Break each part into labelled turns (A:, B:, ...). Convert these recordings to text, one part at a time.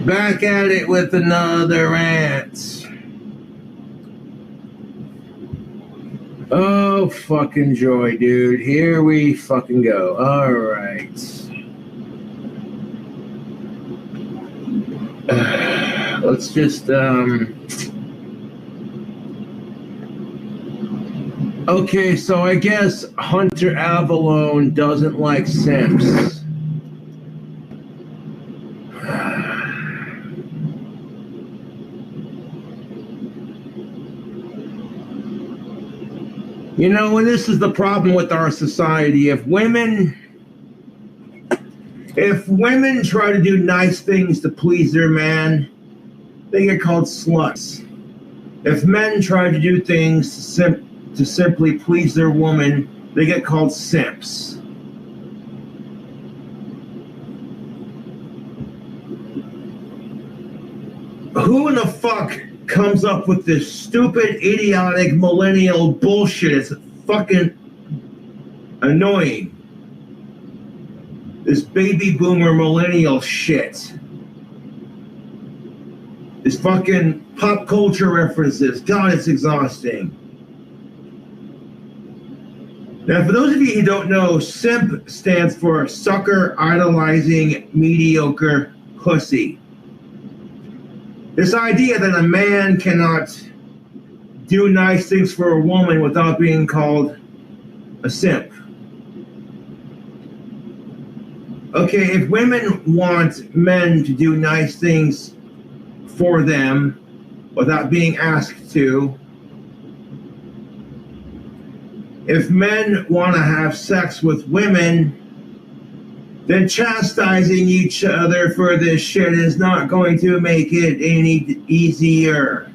A: Back at it with another rant. Oh, fucking joy, dude. Here we fucking go. All right. Let's just, okay, so I guess Hunter Avalone doesn't like simps. You know, and this is the problem with our society. If women try to do nice things to please their man, they get called sluts. If men try to do things to simply please their woman, they get called simps. Who in the fuck comes up with this stupid, idiotic, millennial bullshit? It's fucking annoying. This baby boomer millennial shit. This fucking pop culture references. God, it's exhausting. Now, for those of you who don't know, simp stands for sucker idolizing mediocre pussy. This idea that a man cannot do nice things for a woman without being called a simp. Okay, if women want men to do nice things for them without being asked to, if men want to have sex with women, then chastising each other for this shit is not going to make it any easier.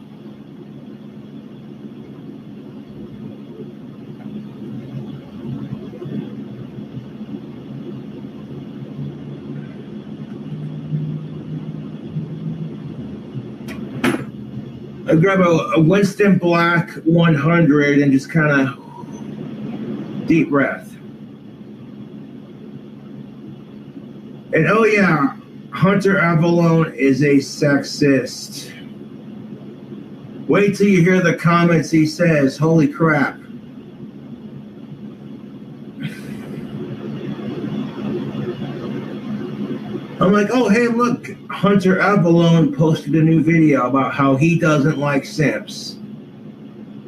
A: I grab a Winston Black 100 and just kind of deep breath. And oh yeah, Hunter Avalone is a sexist. Wait till you hear the comments he says. Holy crap. I'm like, oh hey look, Hunter Avalone posted a new video about how he doesn't like simps.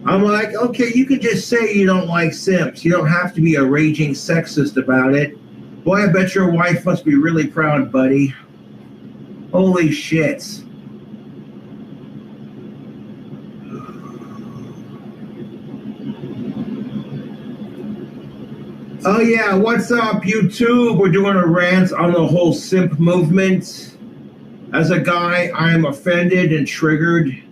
A: I'm like, okay, you could just say you don't like simps. You don't have to be a raging sexist about it. Boy, I bet your wife must be really proud, buddy. Holy shit. Oh yeah, what's up, YouTube? We're doing a rant on the whole simp movement. As a guy, I am offended and triggered.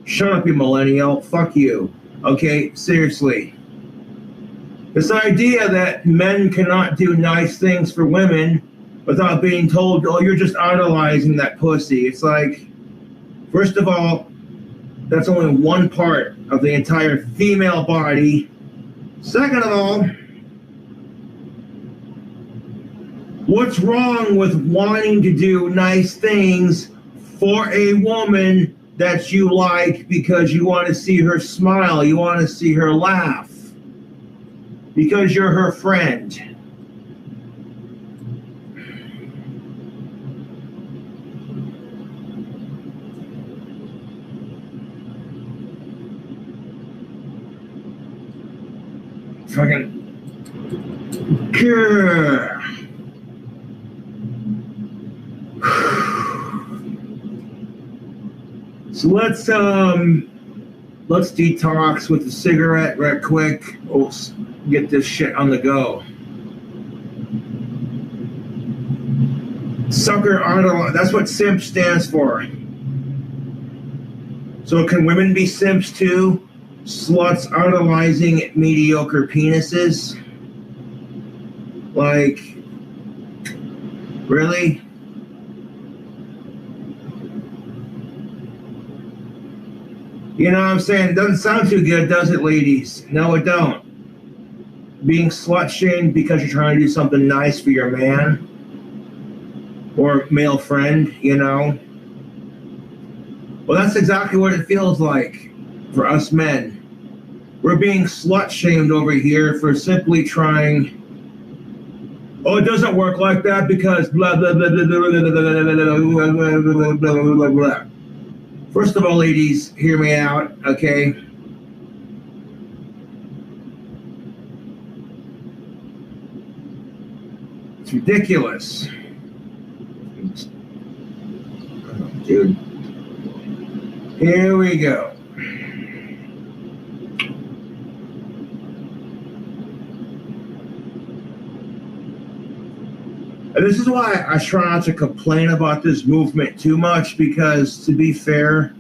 A: Shut up, you millennial. Fuck you. Okay, seriously. This idea that men cannot do nice things for women without being told, oh, you're just idolizing that pussy. It's like, first of all, that's only one part of the entire female body. Second of all, what's wrong with wanting to do nice things for a woman that you like because you want to see her smile, you want to see her laugh? Because you're her friend. Fucking. Grr. So let's detox with the cigarette right quick. We'll get this shit on the go. Sucker idol, that's what simp stands for. So can women be simps too? Sluts idolizing mediocre penises? Like, really? You know what I'm saying? It doesn't sound too good, does it, ladies? No, it don't. Being slut-shamed because you're trying to do something nice for your man or male friend, you know? Well, that's exactly what it feels like for us men. We're being slut-shamed over here for simply trying. Oh, it doesn't work like that because blah, blah, blah, blah, blah, blah, blah, blah, blah, blah, blah. First of all, ladies, hear me out, okay? It's ridiculous. Oh, dude. Here we go. And this is why I try not to complain about this movement too much, because, to be fair,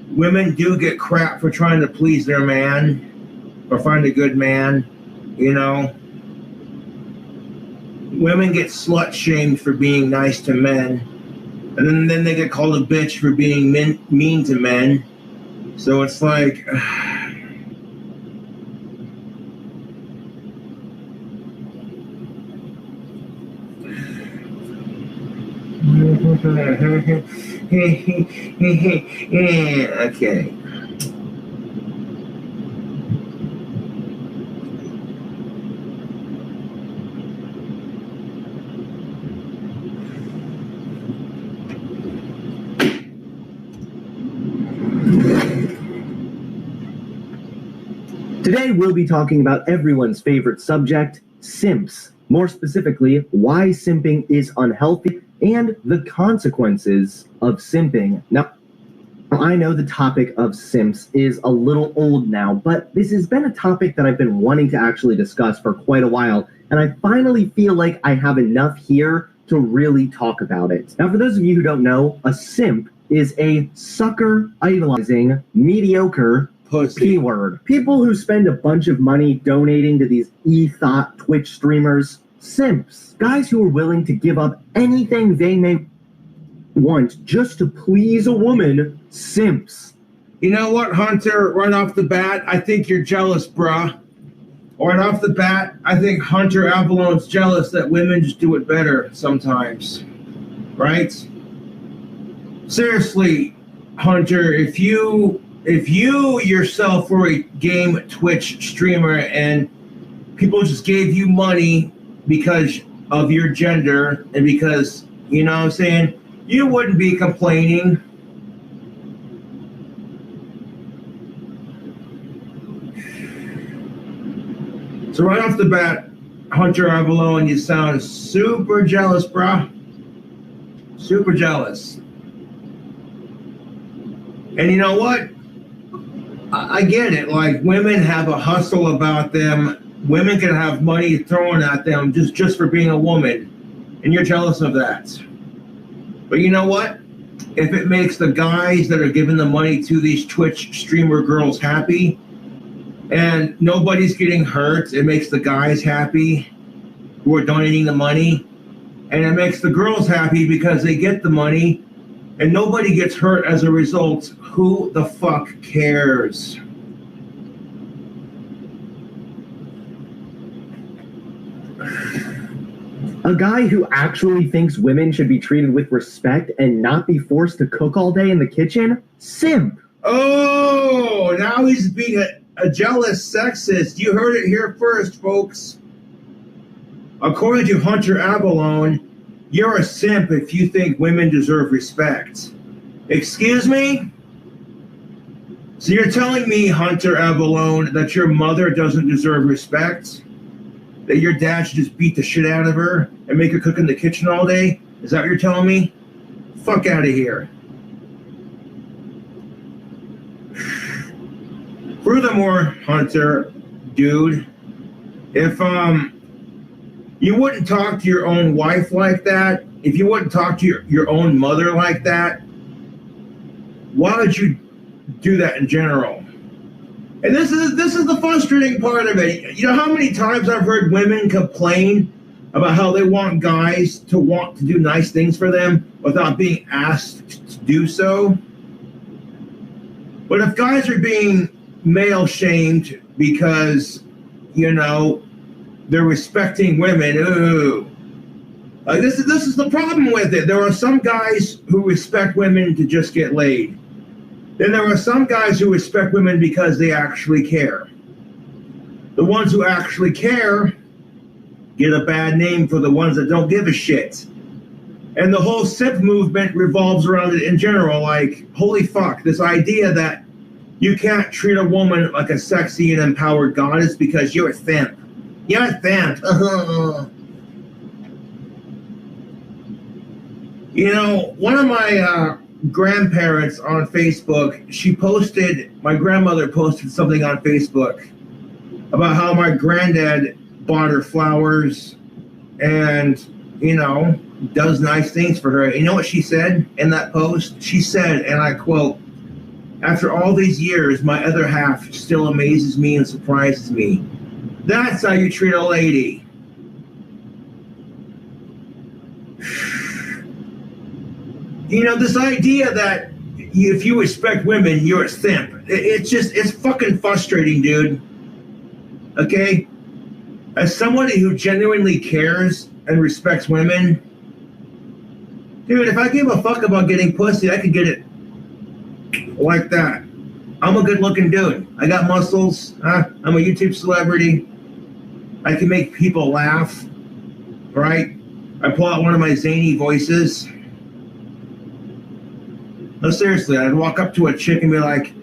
A: women do get crap for trying to please their man or find a good man, you know. Women get slut-shamed for being nice to men, and then they get called a bitch for being mean to men. So it's like... okay.
B: Today we'll be talking about everyone's favorite subject, simps. More specifically, why simping is unhealthy and the consequences of simping. Now, I know the topic of simps is a little old now, but this has been a topic that I've been wanting to actually discuss for quite a while, and I finally feel like I have enough here to really talk about it. Now, for those of you who don't know, a simp is a sucker idolizing, mediocre
A: pussy.
B: P-word. People who spend a bunch of money donating to these e-thought Twitch streamers, simps. Guys who are willing to give up anything they may want just to please a woman, simps.
A: You know what, Hunter? Right off the bat, I think you're jealous, bruh. Right off the bat, I think Hunter Avalone's jealous that women just do it better sometimes. Right? Seriously, Hunter, if you yourself were a game Twitch streamer and people just gave you money because of your gender and because, you know what I'm saying, you wouldn't be complaining. So right off the bat, Hunter Avalone, you sound super jealous, brah. Super jealous. And you know what? I get it. Like, women have a hustle about them. Women can have money thrown at them just for being a woman. And you're jealous of that. But you know what? If it makes the guys that are giving the money to these Twitch streamer girls happy, and nobody's getting hurt, it makes the guys happy who are donating the money. And it makes the girls happy because they get the money, and nobody gets hurt as a result. Who the fuck cares?
B: A guy who actually thinks women should be treated with respect and not be forced to cook all day in the kitchen? Simp.
A: Oh, now he's being a jealous sexist. You heard it here first, folks. According to Hunter Avalone, you're a simp if you think women deserve respect. Excuse me? So you're telling me, Hunter Avalone, that your mother doesn't deserve respect? That your dad should just beat the shit out of her and make her cook in the kitchen all day? Is that what you're telling me? Fuck out of here. Furthermore, Hunter, dude, if you wouldn't talk to your own wife like that, if you wouldn't talk to your own mother like that, why would you do that in general? And this is the frustrating part of it. You know how many times I've heard women complain about how they want guys to want to do nice things for them without being asked to do so? But if guys are being male shamed because, you know, they're respecting women, ooh. This is the problem with it. There are some guys who respect women to just get laid. Then there are some guys who respect women because they actually care. The ones who actually care get a bad name for the ones that don't give a shit. And the whole simp movement revolves around it in general. Like, holy fuck, this idea that you can't treat a woman like a sexy and empowered goddess because you're a simp. You're a simp. You know, one of my grandparents on Facebook, my grandmother posted something on Facebook about how my granddad bought her flowers and, you know, does nice things for her. You know what she said in that post? She said, and I quote, "After all these years, my other half still amazes me and surprises me. That's how you treat a lady." You know, this idea that if you respect women, you're a simp. It's fucking frustrating, dude. Okay? As somebody who genuinely cares and respects women, dude, if I give a fuck about getting pussy, I could get it like that. I'm a good-looking dude. I got muscles. I'm a YouTube celebrity. I can make people laugh, right? I pull out one of my zany voices. No, seriously, I'd walk up to a chick and be like,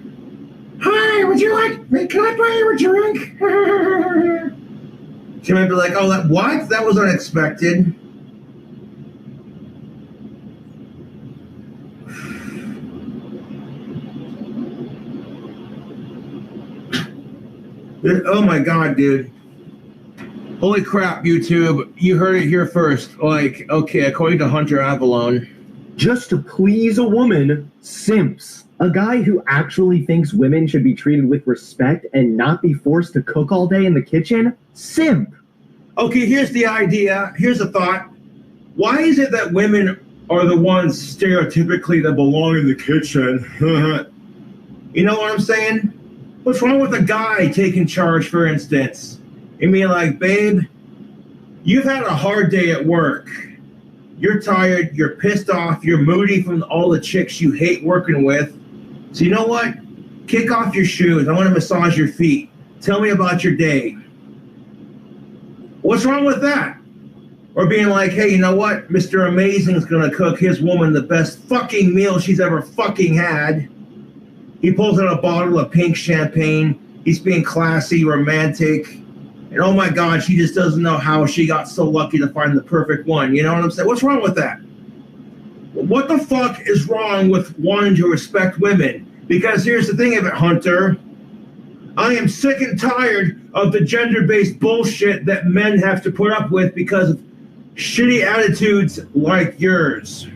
A: "Hi, would you like, can I buy you a drink?" She might be like, "Oh, what? That was unexpected." Oh my God, dude. Holy crap, YouTube. You heard it here first. Like, okay, according to Hunter Avalon.
B: Just to please a woman, simps. A guy who actually thinks women should be treated with respect and not be forced to cook all day in the kitchen, simp.
A: Okay, here's the idea. Here's a thought. Why is it that women are the ones stereotypically that belong in the kitchen? You know what I'm saying? What's wrong with a guy taking charge, for instance? And being like, "Babe, you've had a hard day at work. You're tired, you're pissed off, you're moody from all the chicks you hate working with. So you know what? Kick off your shoes. I want to massage your feet. Tell me about your day." What's wrong with that? Or being like, "Hey, you know what? Mr. Amazing's going to cook his woman the best fucking meal she's ever fucking had. He pulls out a bottle of pink champagne. He's being classy, romantic. And oh my God, she just doesn't know how she got so lucky to find the perfect one." You know what I'm saying? What's wrong with that? What the fuck is wrong with wanting to respect women? Because here's the thing of it, Hunter. I am sick and tired of the gender-based bullshit that men have to put up with because of shitty attitudes like yours.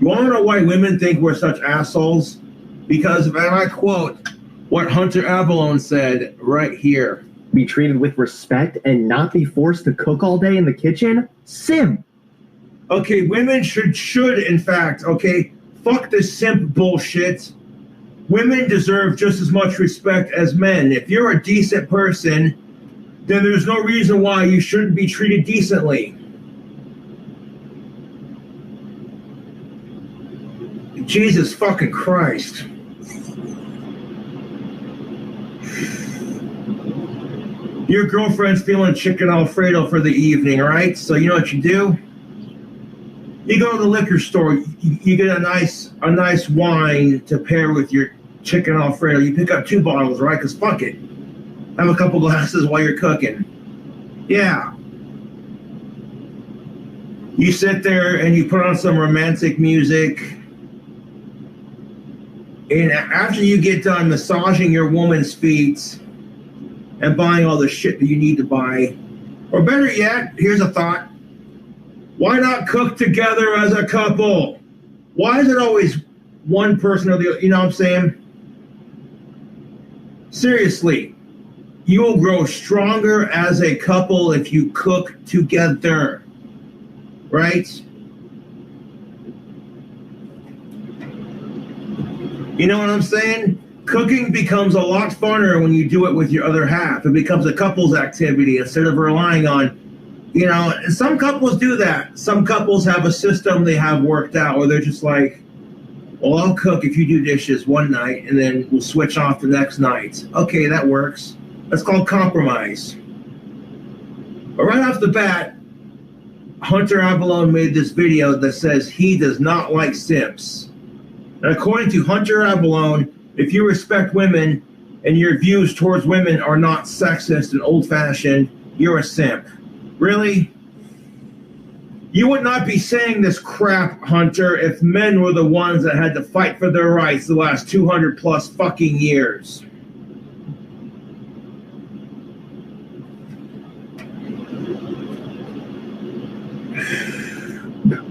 A: You want to know why women think we're such assholes? Because, and I quote, what Hunter Avalon said right here.
B: Be treated with respect and not be forced to cook all day in the kitchen? Simp.
A: Okay, women should in fact, okay, fuck this simp bullshit. Women deserve just as much respect as men. If you're a decent person, then there's no reason why you shouldn't be treated decently. Jesus fucking Christ. Your girlfriend's feeling chicken Alfredo for the evening, right? So you know what you do? You go to the liquor store, you get a nice wine to pair with your chicken Alfredo. You pick up 2 bottles, right? Because fuck it. Have a couple glasses while you're cooking. Yeah. You sit there and you put on some romantic music. And after you get done massaging your woman's feet and buying all the shit that you need to buy, or better yet, here's a thought. Why not cook together as a couple? Why is it always one person or the other? You know what I'm saying? Seriously, you will grow stronger as a couple if you cook together, right? You know what I'm saying? Cooking becomes a lot funner when you do it with your other half. It becomes a couple's activity instead of relying on You know, some couples do that. Some couples have a system they have worked out where they're just like, well, I'll cook if you do dishes one night, and then we'll switch off the next night. Okay, that works. That's called compromise. But right off the bat, Hunter Avalone made this video that says he does not like simps. And according to Hunter Avalone, if you respect women and your views towards women are not sexist and old-fashioned, you're a simp. Really? You would not be saying this crap, Hunter, if men were the ones that had to fight for their rights the last 200 plus fucking years.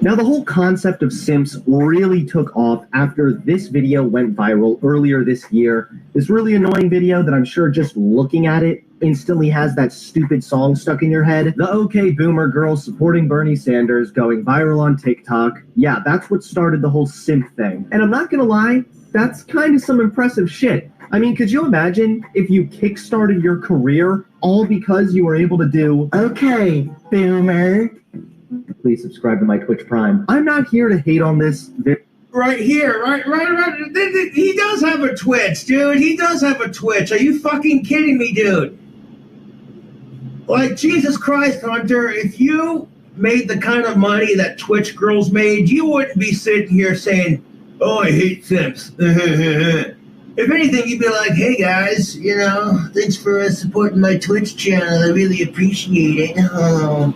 B: Now, the whole concept of simps really took off after this video went viral earlier this year. This really annoying video that I'm sure just looking at it instantly has that stupid song stuck in your head. The OK Boomer girls supporting Bernie Sanders going viral on TikTok. Yeah, that's what started the whole simp thing. And I'm not gonna lie, that's kind of some impressive shit. I mean, could you imagine if you kickstarted your career all because you were able to do OK Boomer? Please subscribe to my Twitch Prime. I'm not here to hate on this video.
A: Right here, right. He does have a Twitch, dude. He does have a Twitch. Are you fucking kidding me, dude? Like, Jesus Christ, Hunter, if you made the kind of money that Twitch girls made, you wouldn't be sitting here saying, oh, I hate simps. If anything, you'd be like, hey, guys, you know, thanks for supporting my Twitch channel. I really appreciate it. Oh.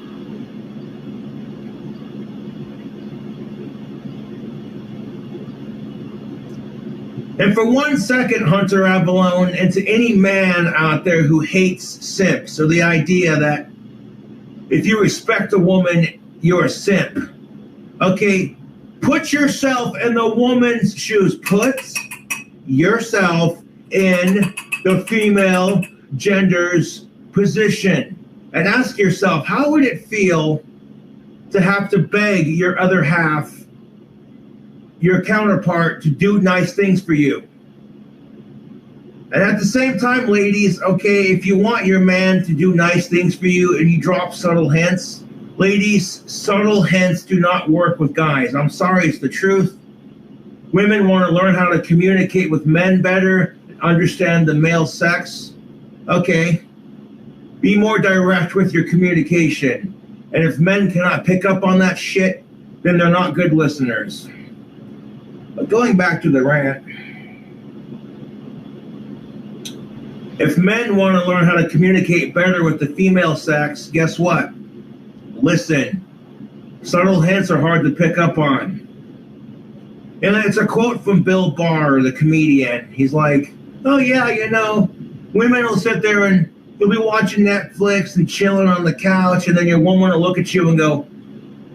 A: And for 1 second, Hunter Avalone, and to any man out there who hates simps, or the idea that if you respect a woman, you're a simp. Okay, put yourself in the woman's shoes. Put yourself in the female gender's position. And ask yourself, how would it feel to have to beg your other half, your counterpart, to do nice things for you? And at the same time, ladies, okay, if you want your man to do nice things for you and you drop subtle hints, ladies, subtle hints do not work with guys. I'm sorry, it's the truth. Women want to learn how to communicate with men better, understand the male sex. Okay, be more direct with your communication. And if men cannot pick up on that shit, then they're not good listeners. But going back to the rant, if men want to learn how to communicate better with the female sex, guess what? Listen. Subtle hints are hard to pick up on. And it's a quote from Bill Barr, the comedian. He's like, oh yeah, you know, women will sit there and you'll be watching Netflix and chilling on the couch, and then your woman will look at you and go,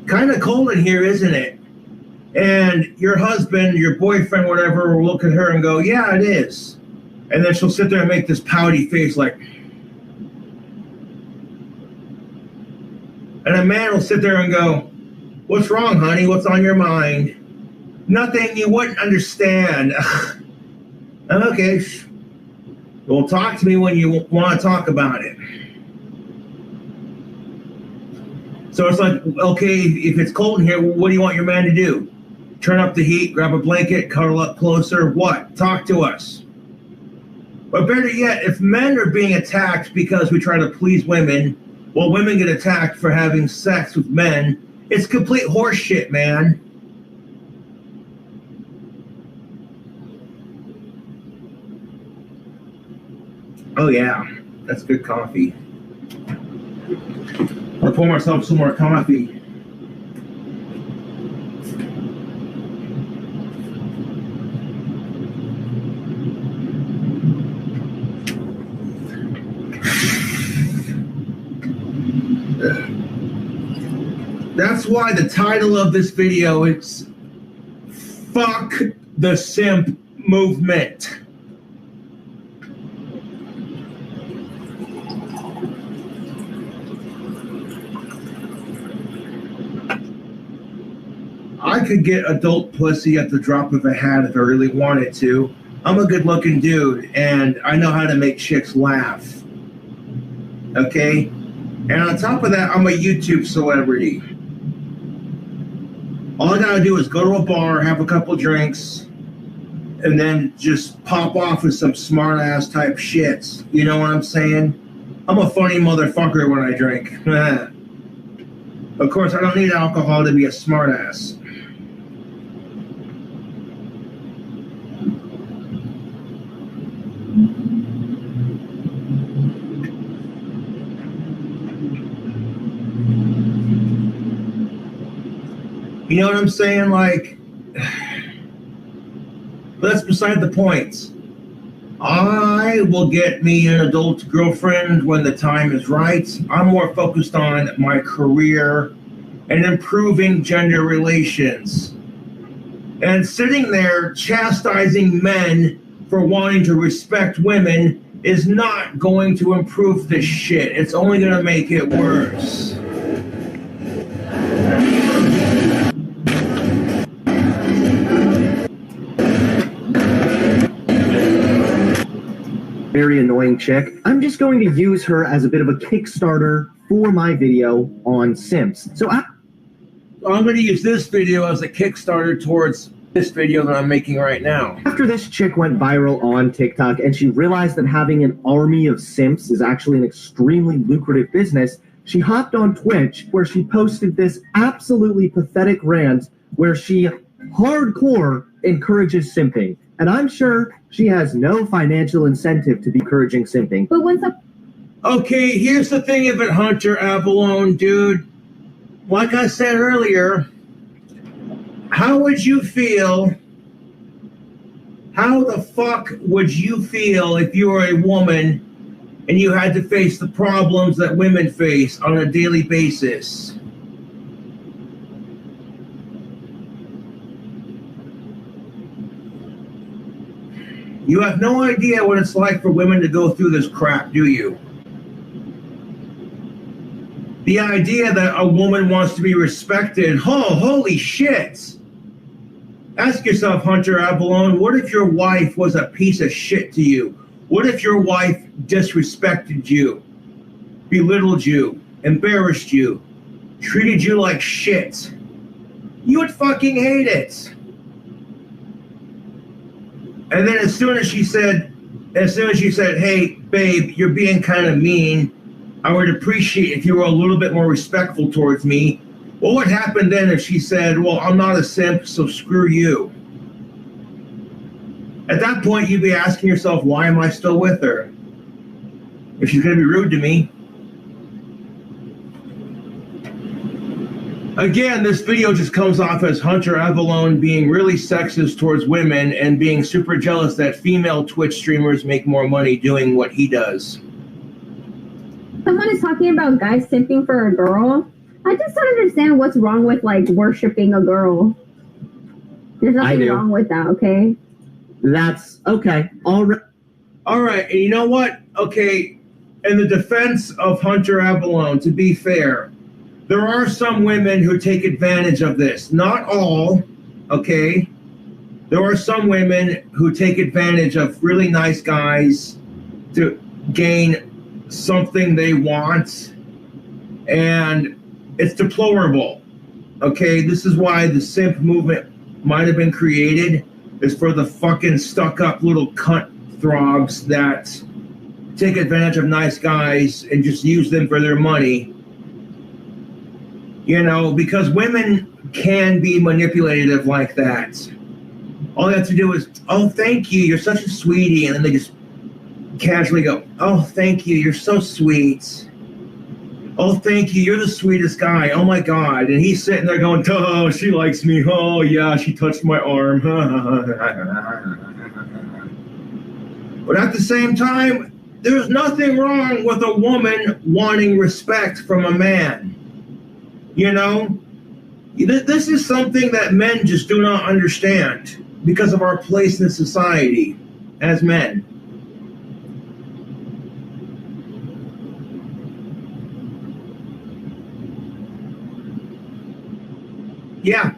A: kind of cold in here, isn't it? And your husband, your boyfriend, whatever, will look at her and go, yeah, it is. And then she'll sit there and make this pouty face like, and a man will sit there and go, what's wrong, honey? What's on your mind? Nothing, you wouldn't understand. Okay, well, talk to me when you want to talk about it. So it's like, okay, if it's cold in here, what do you want your man to do? Turn up the heat, grab a blanket, cuddle up closer, what? Talk to us. But better yet, if men are being attacked because we try to please women, while women get attacked for having sex with men, it's complete horseshit, man. Oh yeah, that's good coffee. I'll pour myself some more coffee. That's why the title of this video is Fuck the Simp Movement. I could get adult pussy at the drop of a hat if I really wanted to. I'm a good-looking dude, and I know how to make chicks laugh. Okay? And on top of that, I'm a YouTube celebrity. All I gotta do is go to a bar, have a couple drinks, and then just pop off with some smart-ass type shit. You know what I'm saying? I'm a funny motherfucker when I drink. Of course, I don't need alcohol to be a smart-ass. You know what I'm saying? Like, that's beside the point. I will get me an adult girlfriend when the time is right. I'm more focused on my career and improving gender relations. And sitting there chastising men for wanting to respect women is not going to improve this shit. It's only going to make it worse.
B: Very annoying chick. I'm just going to use her as a bit of a Kickstarter for my video on simps. So I'm
A: going to use this video as a Kickstarter towards this video that I'm making right now.
B: After this chick went viral on TikTok and she realized that having an army of simps is actually an extremely lucrative business, she hopped on Twitch where she posted this absolutely pathetic rant where she hardcore encourages simping. And I'm sure she has no financial incentive to be encouraging simping.
C: But what's up?
A: Okay, here's the thing of it, Hunter Avalon, dude. Like I said earlier, how would you feel? How the fuck would you feel if you were a woman and you had to face the problems that women face on a daily basis? You have no idea what it's like for women to go through this crap, do you? The idea that a woman wants to be respected, oh, holy shit. Ask yourself, Hunter Avalon, what if your wife was a piece of shit to you? What if your wife disrespected you, belittled you, embarrassed you, treated you like shit? You would fucking hate it. And then as soon as she said, hey, babe, you're being kind of mean, I would appreciate if you were a little bit more respectful towards me. Well, what happened then if she said, well, I'm not a simp, so screw you? At that point, you'd be asking yourself, why am I still with her? If she's going to be rude to me. Again, this video just comes off as Hunter Avalon being really sexist towards women and being super jealous that female Twitch streamers make more money doing what he does.
C: Someone is talking about guys simping for a girl. I just don't understand what's wrong with, like, worshiping a girl. There's nothing wrong with that, okay?
B: That's okay. All
A: right, and you know what? Okay, in the defense of Hunter Avalon, to be fair, there are some women who take advantage of this. Not all, okay? There are some women who take advantage of really nice guys to gain something they want, and it's deplorable, okay? This is why the simp movement might have been created, is for the fucking stuck-up little cunt throbs that take advantage of nice guys and just use them for their money. You know, because women can be manipulative like that. All they have to do is, oh, thank you, you're such a sweetie. And then they just casually go, oh, thank you, you're so sweet. Oh, thank you, you're the sweetest guy. Oh, my God. And he's sitting there going, oh, she likes me. Oh, yeah, she touched my arm. But at the same time, there's nothing wrong with a woman wanting respect from a man. You know, this is something that men just do not understand because of our place in society as men. Yeah.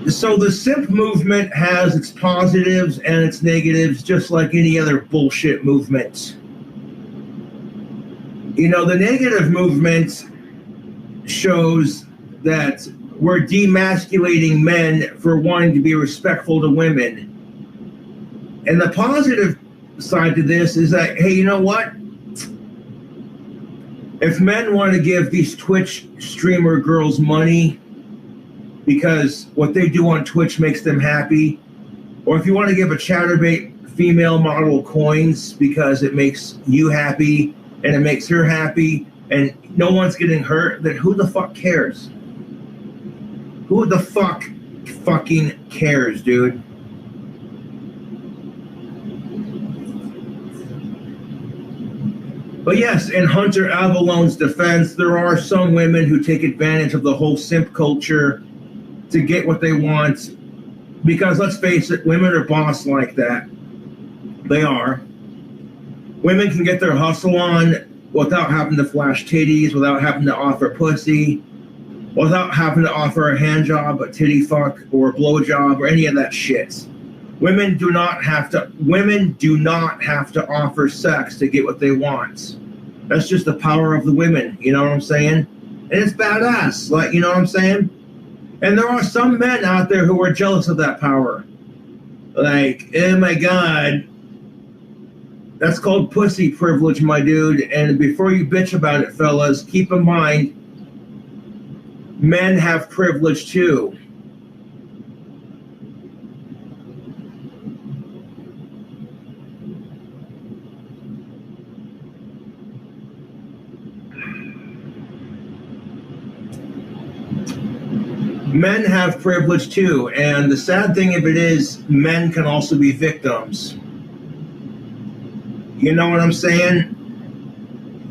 A: So the simp movement has its positives and its negatives, just like any other bullshit movement. You know, the negative movement shows that we're demasculating men for wanting to be respectful to women. And the positive side to this is that, hey, you know what? If men want to give these Twitch streamer girls money because what they do on Twitch makes them happy, or if you want to give a Chatterbait female model coins because it makes you happy and it makes her happy and no one's getting hurt, then who the fuck cares? Who the fuck fucking cares, dude? But yes, in Hunter Avalone's defense, there are some women who take advantage of the whole simp culture to get what they want. Because let's face it, women are boss like that. They are. Women can get their hustle on without having to flash titties, without having to offer pussy, without having to offer a hand job, a titty fuck, or a blow job, or any of that shit. Women do not have to offer sex to get what they want. That's just the power of the women, you know what I'm saying? And it's badass, like, you know what I'm saying? And there are some men out there who are jealous of that power. Like, oh my God, that's called pussy privilege, my dude. And before you bitch about it, fellas, keep in mind, men have privilege too. Men have privilege too, and the sad thing of it is, men can also be victims. You know what I'm saying?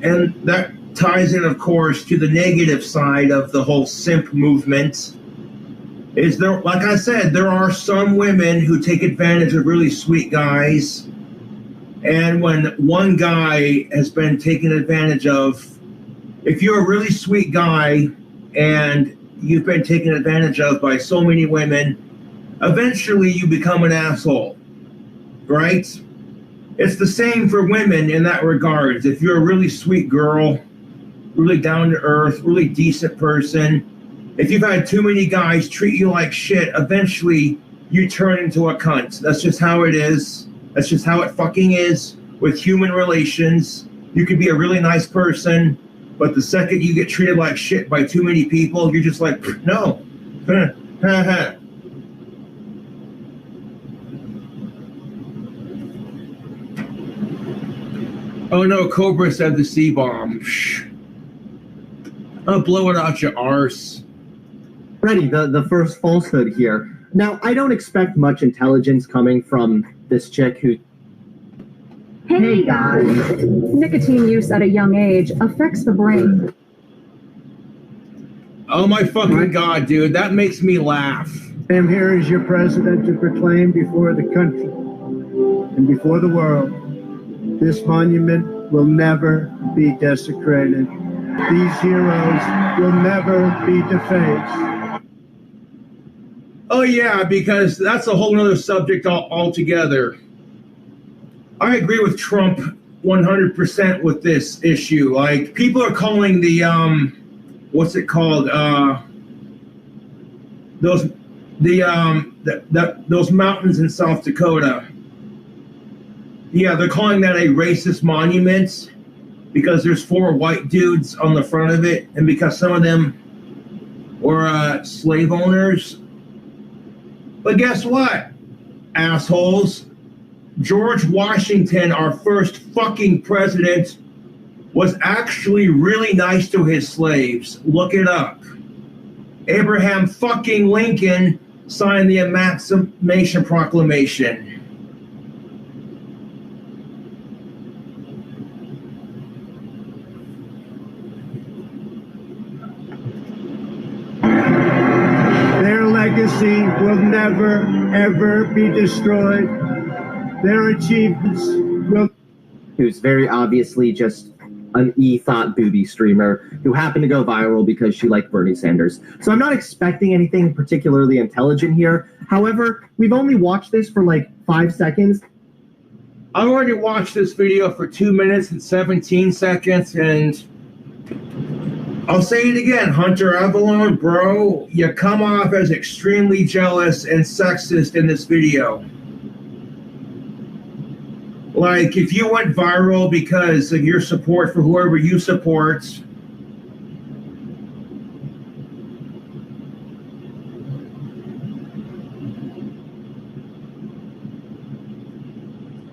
A: And that ties in, of course, to the negative side of the whole simp movement. Is there, like I said, there are some women who take advantage of really sweet guys, and when one guy has been taken advantage of, if you're a really sweet guy and you've been taken advantage of by so many women, eventually you become an asshole, right? It's the same for women in that regard. If you're a really sweet girl, really down to earth, really decent person, if you've had too many guys treat you like shit, eventually you turn into a cunt. That's just how it is. That's just how it fucking is with human relations. You could be a really nice person, but the second you get treated like shit by too many people, you're just like, no. Oh no, Cobra said the C-bomb. I'll blow it out your arse.
B: Freddy, the first falsehood here. Now, I don't expect much intelligence coming from this chick who...
D: Hey guys, nicotine use at a young age affects the brain.
A: Oh my fucking God, dude, that makes me laugh.
E: I am here as your president to proclaim before the country and before the world, this monument will never be desecrated. These heroes will never be defaced.
A: Oh yeah, because that's a whole other subject altogether. I agree with Trump 100% with this issue. Like, people are calling the what's it called? Those mountains in South Dakota. Yeah, they're calling that a racist monument because there's 4 white dudes on the front of it, and because some of them were slave owners. But guess what, assholes? George Washington, our first fucking president, was actually really nice to his slaves. Look it up. Abraham fucking Lincoln signed the Emancipation Proclamation.
E: Their legacy will never, ever be destroyed. Their achievements will...
B: Who's very obviously just an e-thought booby streamer who happened to go viral because she liked Bernie Sanders. So I'm not expecting anything particularly intelligent here. However, we've only watched this for like 5 seconds.
A: I already watched this video for 2 minutes and 17 seconds, and I'll say it again, Hunter Avalon, bro, you come off as extremely jealous and sexist in this video. Like, if you went viral because of your support for whoever you support,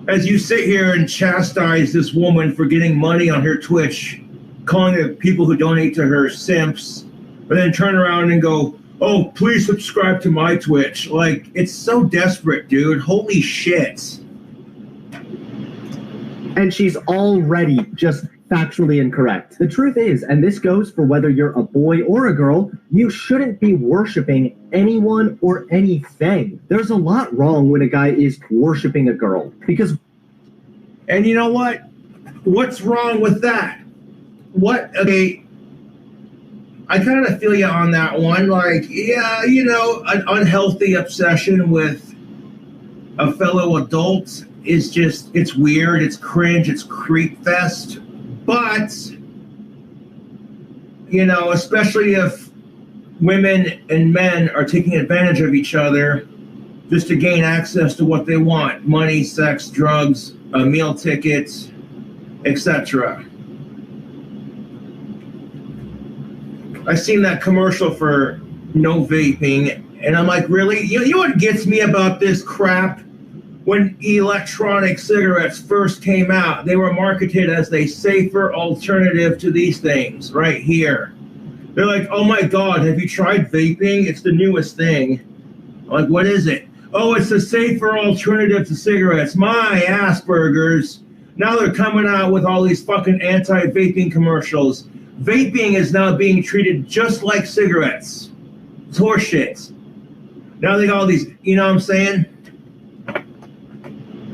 A: as you sit here and chastise this woman for getting money on her Twitch, calling the people who donate to her simps, but then turn around and go, oh, please subscribe to my Twitch. Like, it's so desperate, dude. Holy shit.
B: And she's already just factually incorrect. The truth is, and this goes for whether you're a boy or a girl, you shouldn't be worshiping anyone or anything. There's a lot wrong when a guy is worshiping a girl, because...
A: And you know what? What's wrong with that? What, okay, I kind of feel you on that one. Like, yeah, you know, an unhealthy obsession with a fellow adult is just, it's weird, it's cringe, it's creep fest. But, you know, especially if women and men are taking advantage of each other just to gain access to what they want, money, sex, drugs, meal tickets, etc. I've seen that commercial for no vaping, and I'm like, really? You know what gets me about this crap? When electronic cigarettes first came out, they were marketed as a safer alternative to these things right here. They're like, oh my God, have you tried vaping? It's the newest thing. I'm like, what is it? Oh, it's a safer alternative to cigarettes. My Asperger's. Now they're coming out with all these fucking anti-vaping commercials. Vaping is now being treated just like cigarettes. It's horseshit. Now they got all these, you know what I'm saying?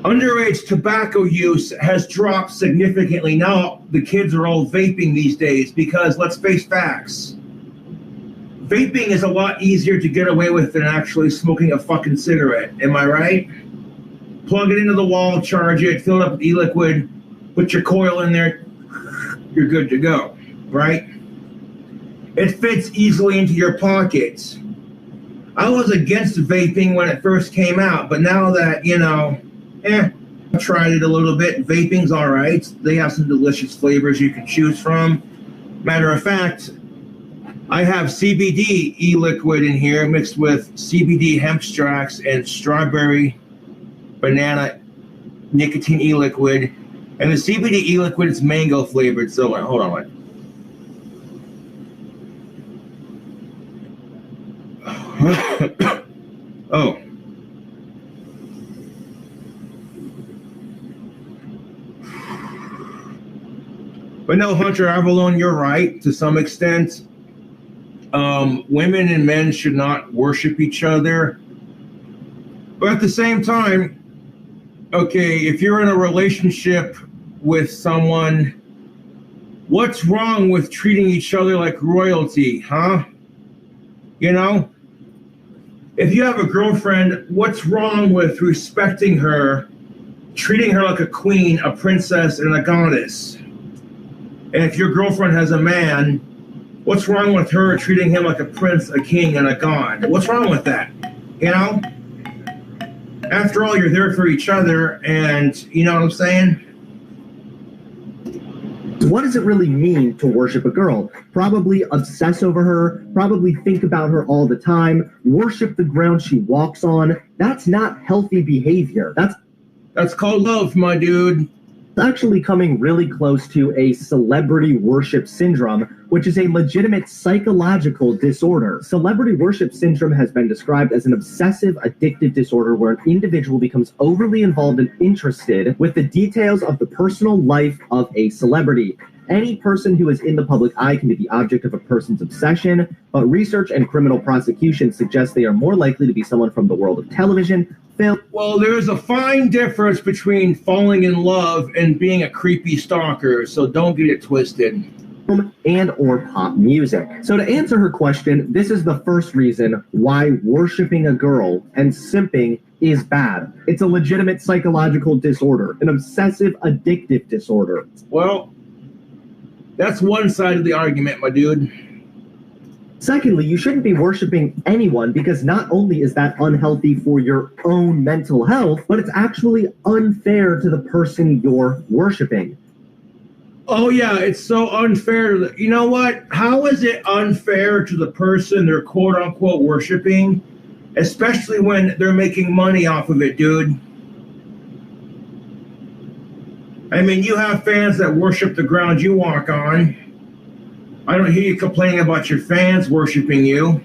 A: Underage tobacco use has dropped significantly. Now the kids are all vaping these days because, let's face facts, vaping is a lot easier to get away with than actually smoking a fucking cigarette. Am I right? Plug it into the wall, charge it, fill it up with e-liquid, put your coil in there, you're good to go, right? It fits easily into your pockets. I was against vaping when it first came out, but now that, you know, I tried it a little bit. Vaping's all right. They have some delicious flavors you can choose from. Matter of fact, I have CBD e-liquid in here mixed with CBD hemp extracts and strawberry banana nicotine e-liquid. And the CBD e-liquid is mango flavored. So hold on, wait. Oh. But no, Hunter Avalon, you're right to some extent. Women and men should not worship each other. But at the same time, okay, if you're in a relationship with someone, what's wrong with treating each other like royalty, huh? You know? If you have a girlfriend, what's wrong with respecting her, treating her like a queen, a princess, and a goddess? And if your girlfriend has a man, what's wrong with her treating him like a prince, a king, and a god? What's wrong with that? You know? After all, you're there for each other, and you know what I'm saying?
B: What does it really mean to worship a girl? Probably obsess over her, probably think about her all the time, worship the ground she walks on. That's not healthy behavior.
A: That's called love, my dude.
B: Actually coming really close to a celebrity worship syndrome, which is a legitimate psychological disorder. Celebrity worship syndrome has been described as an obsessive addictive disorder where an individual becomes overly involved and interested with the details of the personal life of a celebrity. Any person who is in the public eye can be the object of a person's obsession, but research and criminal prosecution suggest they are more likely to be someone from the world of television, film.
A: Well, there's a fine difference between falling in love and being a creepy stalker, so don't get it twisted.
B: And or pop music. So to answer her question, this is the first reason why worshiping a girl and simping is bad. It's a legitimate psychological disorder, an obsessive addictive disorder.
A: Well, that's one side of the argument, my dude.
B: Secondly, you shouldn't be worshiping anyone because not only is that unhealthy for your own mental health, but it's actually unfair to the person you're worshiping.
A: Oh yeah, it's so unfair. You know what? How is it unfair to the person they're quote unquote worshiping, especially when they're making money off of it, dude? I mean, you have fans that worship the ground you walk on. I don't hear you complaining about your fans worshiping you.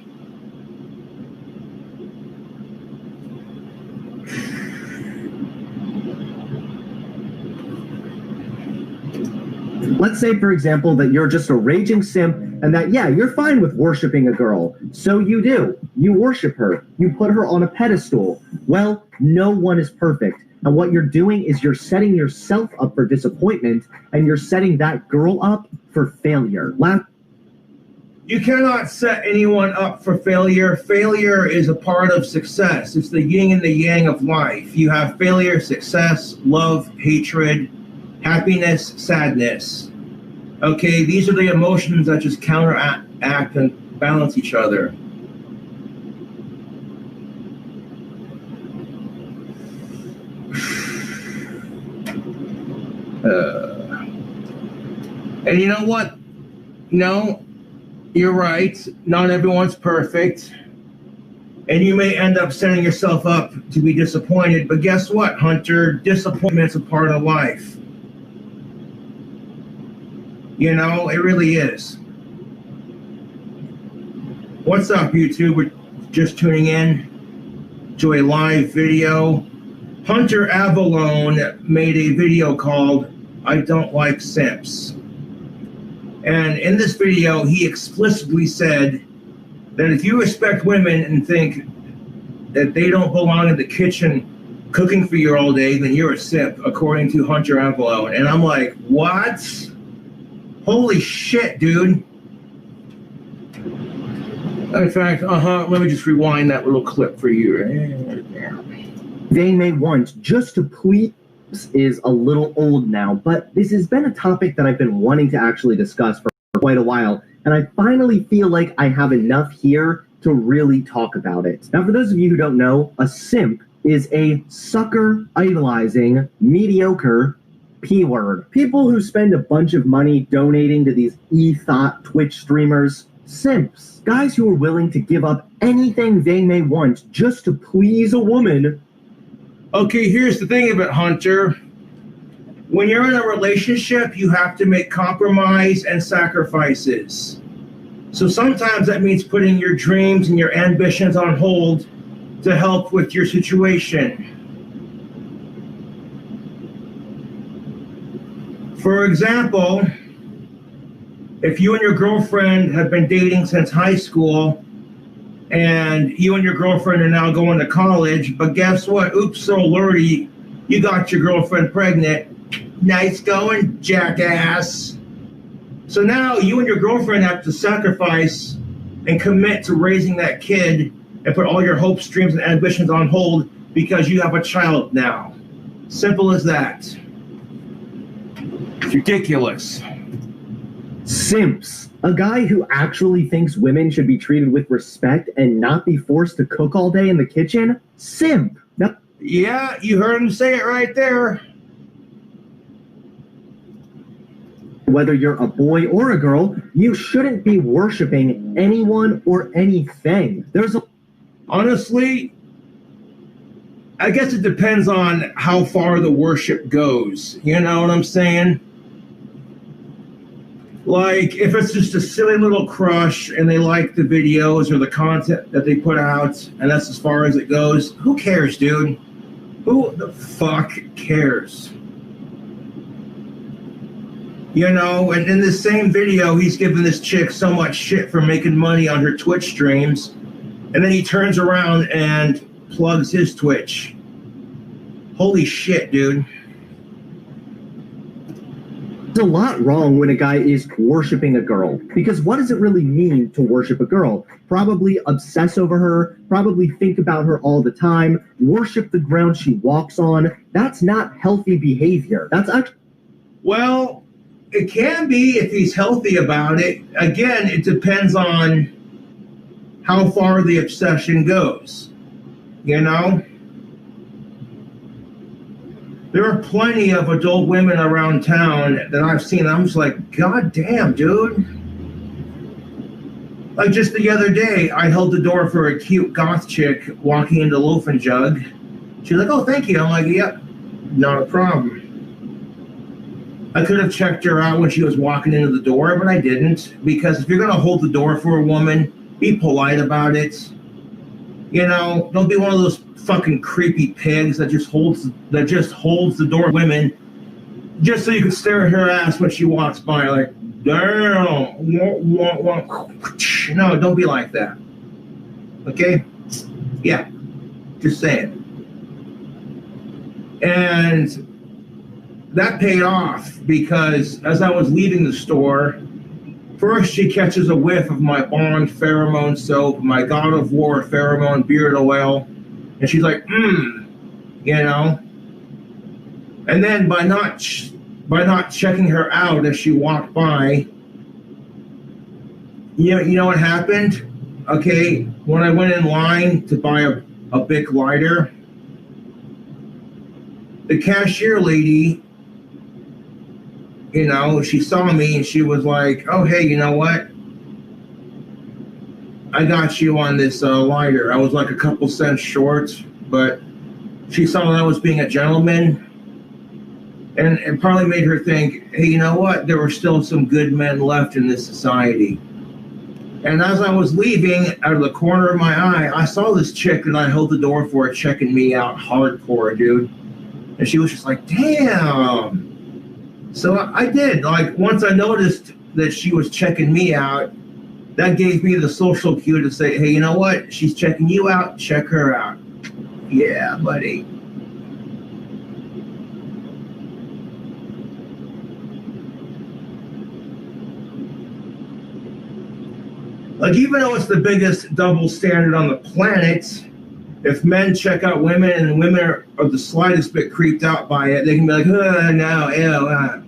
B: Let's say, for example, that you're just a raging simp and that, yeah, you're fine with worshiping a girl. So you do. You worship her. You put her on a pedestal. Well, no one is perfect. And what you're doing is you're setting yourself up for disappointment and you're setting that girl up for failure.
A: You cannot set anyone up for failure. Failure is a part of success. It's the yin and the yang of life. You have failure, success, love, hatred, happiness, sadness. Okay, these are the emotions that just counteract and balance each other. And you know what? No, you're right. Not everyone's perfect. And you may end up setting yourself up to be disappointed. But guess what, Hunter? Disappointment's a part of life. You know, it really is. What's up, YouTube? We're just tuning in to a live video. Hunter Avalone made a video called I Don't Like Simps. And in this video, he explicitly said that if you respect women and think that they don't belong in the kitchen cooking for you all day, then you're a simp, according to Hunter Avalone. And I'm like, what? Holy shit, dude. In fact, let me just rewind that little clip for you.
B: They may want just to please is a little old now, but this has been a topic that I've been wanting to actually discuss for quite a while, and I finally feel like I have enough here to really talk about it. Now, for those of you who don't know, a simp is a sucker, idolizing, mediocre P-word. People who spend a bunch of money donating to these e-thought Twitch streamers. Simps. Guys who are willing to give up anything they may want just to please a woman.
A: Okay, here's the thing about Hunter. When you're in a relationship, you have to make compromise and sacrifices. So sometimes that means putting your dreams and your ambitions on hold to help with your situation. For example, if you and your girlfriend have been dating since high school, and you and your girlfriend are now going to college, but guess what? Oops, so lordy, you got your girlfriend pregnant. Nice going, jackass. So now you and your girlfriend have to sacrifice and commit to raising that kid and put all your hopes, dreams, and ambitions on hold because you have a child now. Simple as that. It's ridiculous.
B: Simps. A guy who actually thinks women should be treated with respect and not be forced to cook all day in the kitchen? Simp. No.
A: Yeah, you heard him say it right there.
B: Whether you're a boy or a girl, you shouldn't be worshiping anyone or anything.
A: Honestly, I guess it depends on how far the worship goes. You know what I'm saying? Like, if it's just a silly little crush and they like the videos or the content that they put out, and that's as far as it goes, who cares, dude? Who the fuck cares? You know, and in this same video, he's giving this chick so much shit for making money on her Twitch streams, and then he turns around and plugs his Twitch. Holy shit, dude.
B: There's a lot wrong when a guy is worshiping a girl, because what does it really mean to worship a girl? Probably obsess over her, probably think about her all the time, worship the ground she walks on. That's not healthy behavior. That's actually...
A: Well, it can be if he's healthy about it. Again, it depends on how far the obsession goes, you know? There are plenty of adult women around town that I've seen. I'm just like, God damn, dude. Like just the other day, I held the door for a cute goth chick walking into Loaf and Jug. She's like, oh, thank you. I'm like, yep, not a problem. I could have checked her out when she was walking into the door, but I didn't. Because if you're going to hold the door for a woman, be polite about it. You know, don't be one of those fucking creepy pigs that just holds the door to women just so you can stare at her ass when she walks by, like, damn. No, don't be like that. Okay? Yeah. Just saying. And that paid off because as I was leaving the store, first she catches a whiff of my Bond pheromone soap, my God of War pheromone beard oil, and she's like, you know. And then by not checking her out as she walked by, you know what happened? Okay, when I went in line to buy a Bic lighter, the cashier lady, you know, she saw me and she was like, oh, hey, you know what? I got you on this lighter. I was like a couple cents short, but she saw that I was being a gentleman. And it probably made her think, hey, you know what? There were still some good men left in this society. And as I was leaving, out of the corner of my eye, I saw this chick that I held the door for checking me out hardcore, dude. And she was just like, damn. So I did. Like, once I noticed that she was checking me out, that gave me the social cue to say, hey, you know what? She's checking you out. Check her out. Yeah, buddy. Like, even though it's the biggest double standard on the planet, if men check out women and women are the slightest bit creeped out by it, they can be like, no, ew.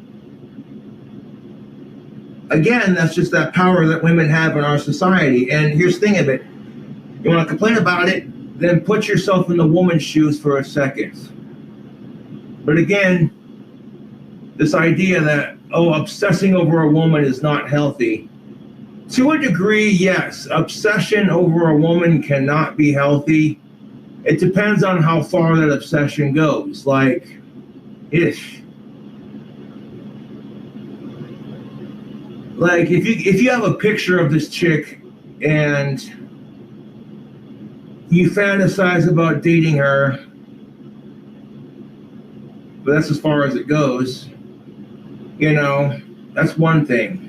A: Again, that's just that power that women have in our society. And here's the thing of it. You want to complain about it, then put yourself in the woman's shoes for a second. But again, this idea that, oh, obsessing over a woman is not healthy. To a degree, yes. Obsession over a woman cannot be healthy. It depends on how far that obsession goes. Like, ish. Like, if you have a picture of this chick and you fantasize about dating her, but that's as far as it goes, you know, that's one thing.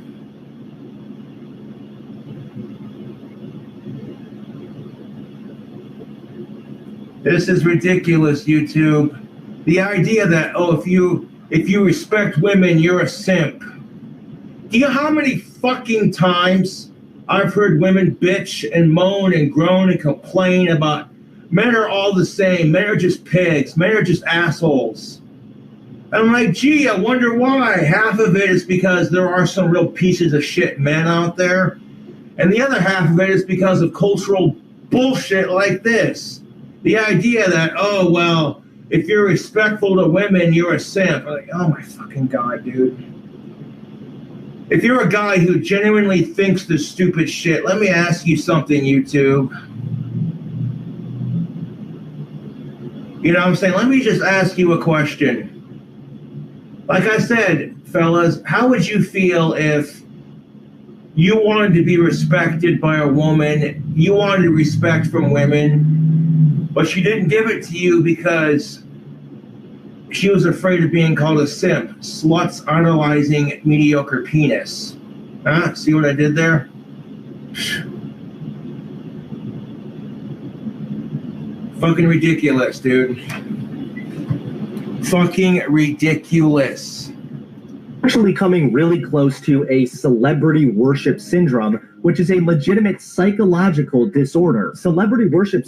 A: This is ridiculous, YouTube. The idea that, oh, if you respect women, you're a simp. Do you know how many fucking times I've heard women bitch and moan and groan and complain about men are all the same, men are just pigs, men are just assholes. I'm like, gee, I wonder why. Half of it is because there are some real pieces of shit men out there, and the other half of it is because of cultural bullshit like this. The idea that, oh, well, if you're respectful to women, you're a simp. I'm like, oh my fucking God, dude. If you're a guy who genuinely thinks this stupid shit, let me ask you something, YouTube. You know what I'm saying? Let me just ask you a question. Like I said, fellas, how would you feel if you wanted to be respected by a woman, you wanted respect from women, but she didn't give it to you because she was afraid of being called a simp, sluts idolizing mediocre penis. Huh? See what I did there? Fucking ridiculous, dude. Fucking ridiculous.
B: actually coming really close to a celebrity worship syndrome, which is a legitimate psychological disorder. Celebrity worship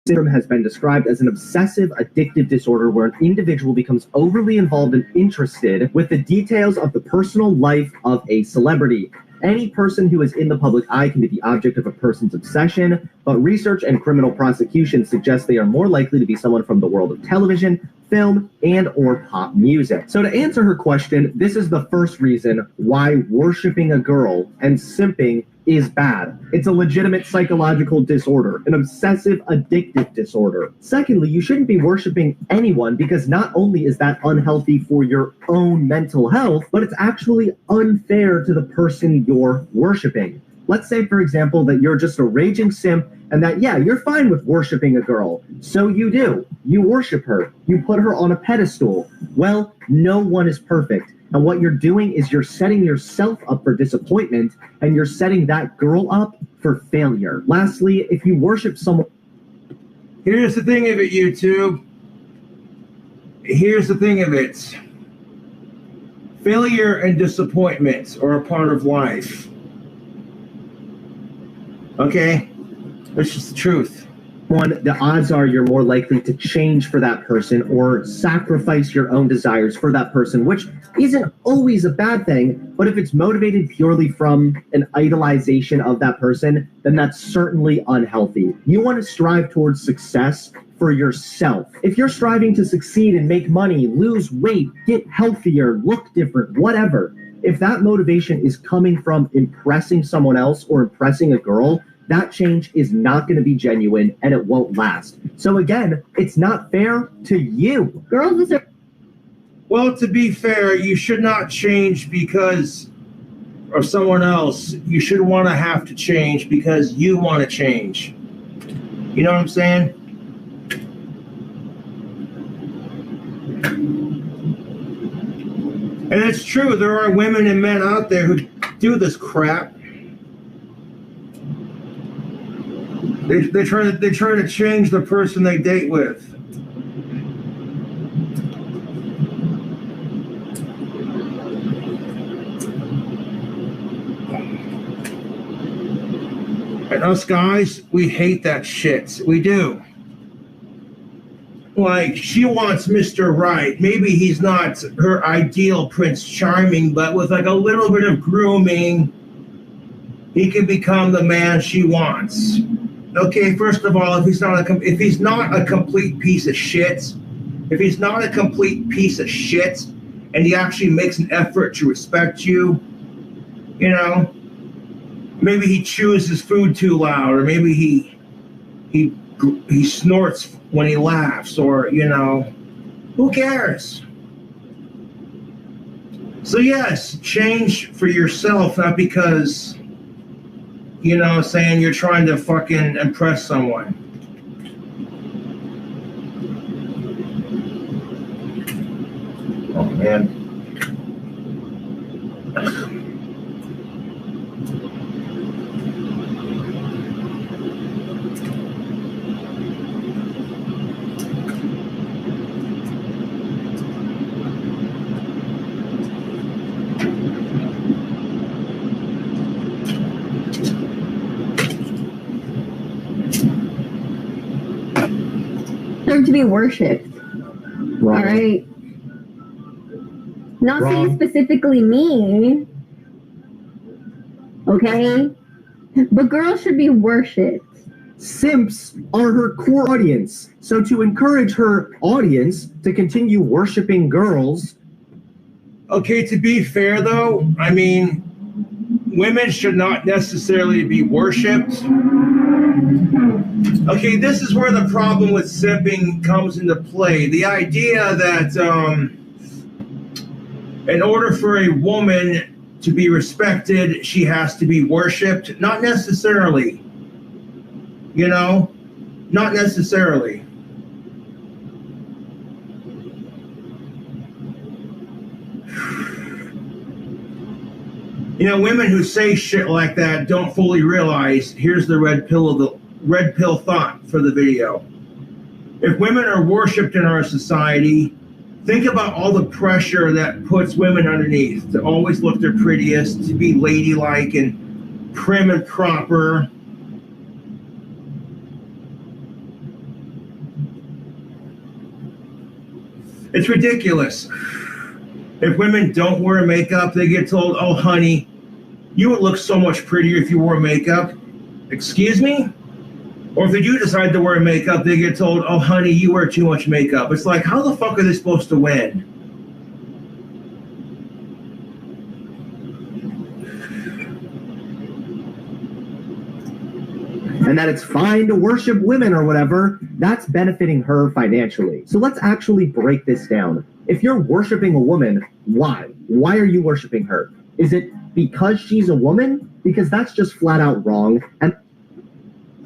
B: syndrome has been described as an obsessive addictive disorder where an individual becomes overly involved and interested with the details of the personal life of a celebrity. Any person who is in the public eye can be the object of a person's obsession, but research and criminal prosecution suggest they are more likely to be someone from the world of television, film, and or pop music. So to answer her question, this is the first reason why worshiping a girl and simping is bad. It's a legitimate psychological disorder, an obsessive addictive disorder. Secondly, you shouldn't be worshiping anyone because not only is that unhealthy for your own mental health, but it's actually unfair to the person you're worshiping. Let's say, for example, that you're just a raging simp and that, yeah, you're fine with worshiping a girl. So you do. You worship her. You put her on a pedestal. Well, no one is perfect. And what you're doing is you're setting yourself up for disappointment and you're setting that girl up for failure. Lastly, if you worship someone...
A: Here's the thing of it, YouTube. Here's the thing of it. Failure and disappointment are a part of life. Okay? That's just the truth.
B: The odds are you're more likely to change for that person or sacrifice your own desires for that person, which isn't always a bad thing, but if it's motivated purely from an idolization of that person, then that's certainly unhealthy. You want to strive towards success for yourself. If you're striving to succeed and make money, lose weight, get healthier, look different, whatever, if that motivation is coming from impressing someone else or impressing a girl, that change is not going to be genuine and it won't last. So again, it's not fair to you.
C: Girls deserve...
A: Well, to be fair, you should not change because of someone else. You should want to have to change because you want to change. You know what I'm saying? And it's true, there are women and men out there who do this crap. They're trying to change the person they date with. And us guys, we hate that shit. We do. Like, she wants Mr. Right. Maybe he's not her ideal Prince Charming, but with like a little bit of grooming, he can become the man she wants. Okay, first of all, if he's not a complete piece of shit, and he actually makes an effort to respect you, you know, maybe he chews his food too loud, or maybe he snorts when he laughs, or, you know, who cares? So yes, change for yourself, not because, you know, saying you're trying to fucking impress someone. Oh, man.
C: To be worshipped.
B: Wrong.
C: All right. Not
B: Wrong.
C: saying specifically me. Okay? But girls should be worshipped.
B: Simps are her core audience. So to encourage her audience to continue worshiping girls...
A: Okay, to be fair though, I mean, women should not necessarily be worshipped. Okay, this is where the problem with simping comes into play. The idea that in order for a woman to be respected, she has to be worshipped. Not necessarily. You know? Not necessarily. You know, women who say shit like that don't fully realize, here's the red pill thought for the video. If women are worshipped in our society, Think about all the pressure that puts women underneath to always look their prettiest, to be ladylike and prim and proper. It's ridiculous. If women don't wear makeup, they get told, oh, honey, you would look so much prettier if you wore makeup. Excuse me? Or if they do decide to wear makeup, they get told, oh, honey, you wear too much makeup. It's like, how the fuck are they supposed to win?
B: And that it's fine to worship women or whatever, that's benefiting her financially. So let's actually break this down. If you're worshiping a woman, why? Why are you worshiping her? Is it because she's a woman? Because that's just flat out wrong. And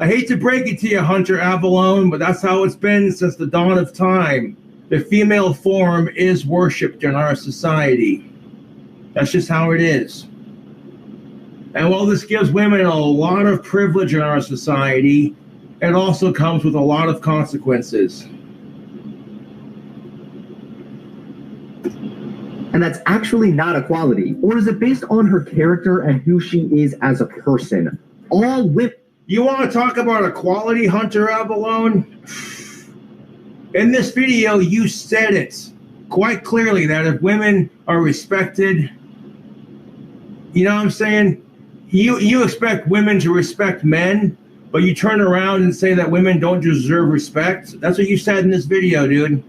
A: I hate to break it to you, Hunter Avalone, but that's how it's been since the dawn of time. The female form is worshipped in our society. That's just how it is. And while this gives women a lot of privilege in our society, it also comes with a lot of consequences.
B: And that's actually not equality. Or is it based on her character and who she is as a person? All women...
A: You want to talk about equality, Hunter Avalone? In this video, you said it quite clearly that if women are respected, you know what I'm saying? You expect women to respect men, but you turn around and say that women don't deserve respect? That's what you said in this video, dude.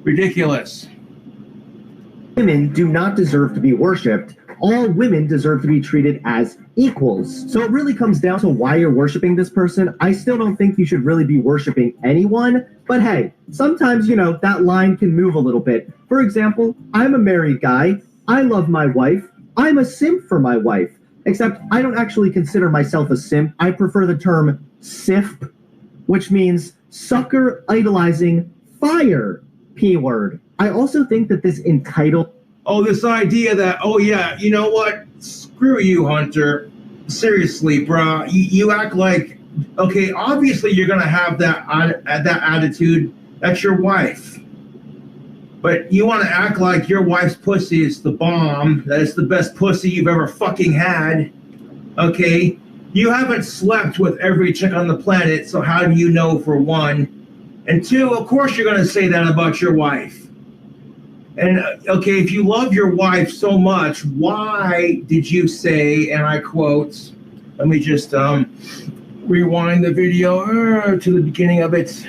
A: Ridiculous.
B: Women do not deserve to be worshipped. All women deserve to be treated as equals. So it really comes down to why you're worshiping this person. I still don't think you should really be worshiping anyone, but hey, sometimes, you know, that line can move a little bit. For example, I'm a married guy. I love my wife. I'm a simp for my wife. Except I don't actually consider myself a simp. I prefer the term SIF, which means sucker idolizing fire, P-word. I also think that this entitled...
A: Oh, this idea that, oh yeah, you know what? Screw you, Hunter. Seriously, bruh. You act like, okay, obviously you're going to have that attitude. That's your wife. But you want to act like your wife's pussy is the bomb, that it's the best pussy you've ever fucking had, okay? You haven't slept with every chick on the planet, so how do you know, for one? And two, of course you're going to say that about your wife. And, okay, if you love your wife so much, why did you say, and I quote, let me just rewind the video to the beginning of it.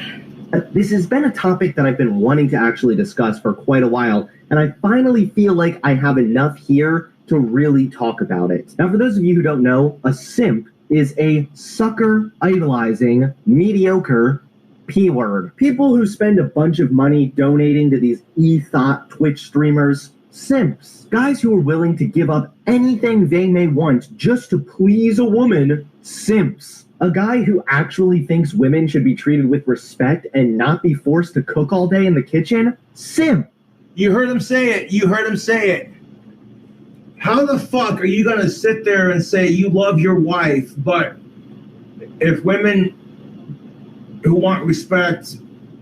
B: This has been a topic that I've been wanting to actually discuss for quite a while, and I finally feel like I have enough here to really talk about it. Now, for those of you who don't know, a simp is a sucker idolizing, mediocre P-word. People who spend a bunch of money donating to these e-thought Twitch streamers, simps. Guys who are willing to give up anything they may want just to please a woman, simps. A guy who actually thinks women should be treated with respect and not be forced to cook all day in the kitchen? Simp.
A: You heard him say it. You heard him say it. How the fuck are you going to sit there and say you love your wife, but if women who want respect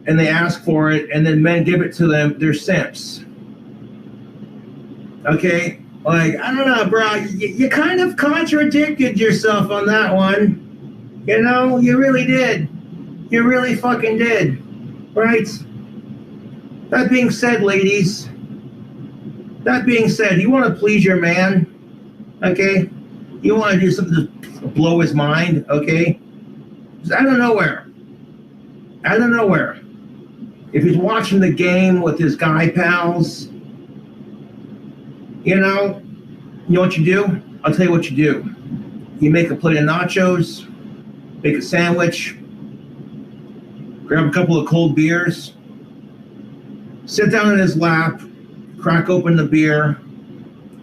A: and they ask for it and then men give it to them, they're simps? Okay? Like, I don't know, bro. You kind of contradicted yourself on that one. You know, you really did. You really fucking did. Right? That being said, ladies, that being said, you want to please your man, okay? You want to do something to blow his mind, okay? Just out of nowhere. If he's watching the game with his guy pals, you know what you do? I'll tell you what you do. You make a plate of nachos, make a sandwich, grab a couple of cold beers, sit down in his lap, crack open the beer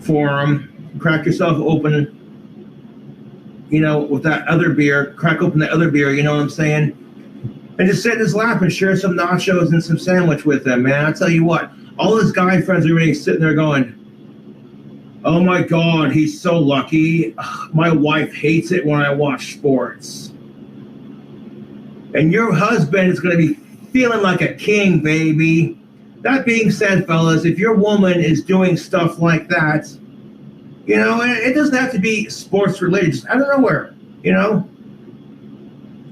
A: for him, crack yourself open, you know, with that other beer, crack open the other beer, you know what I'm saying? And just sit in his lap and share some nachos and some sandwich with him, man. I tell you what, all his guy friends are really sitting there going, oh my God, he's so lucky. My wife hates it when I watch sports. And your husband is going to be feeling like a king, baby. that being said, fellas, if your woman is doing stuff like that, you know, it doesn't have to be sports related. Just out of nowhere, you know.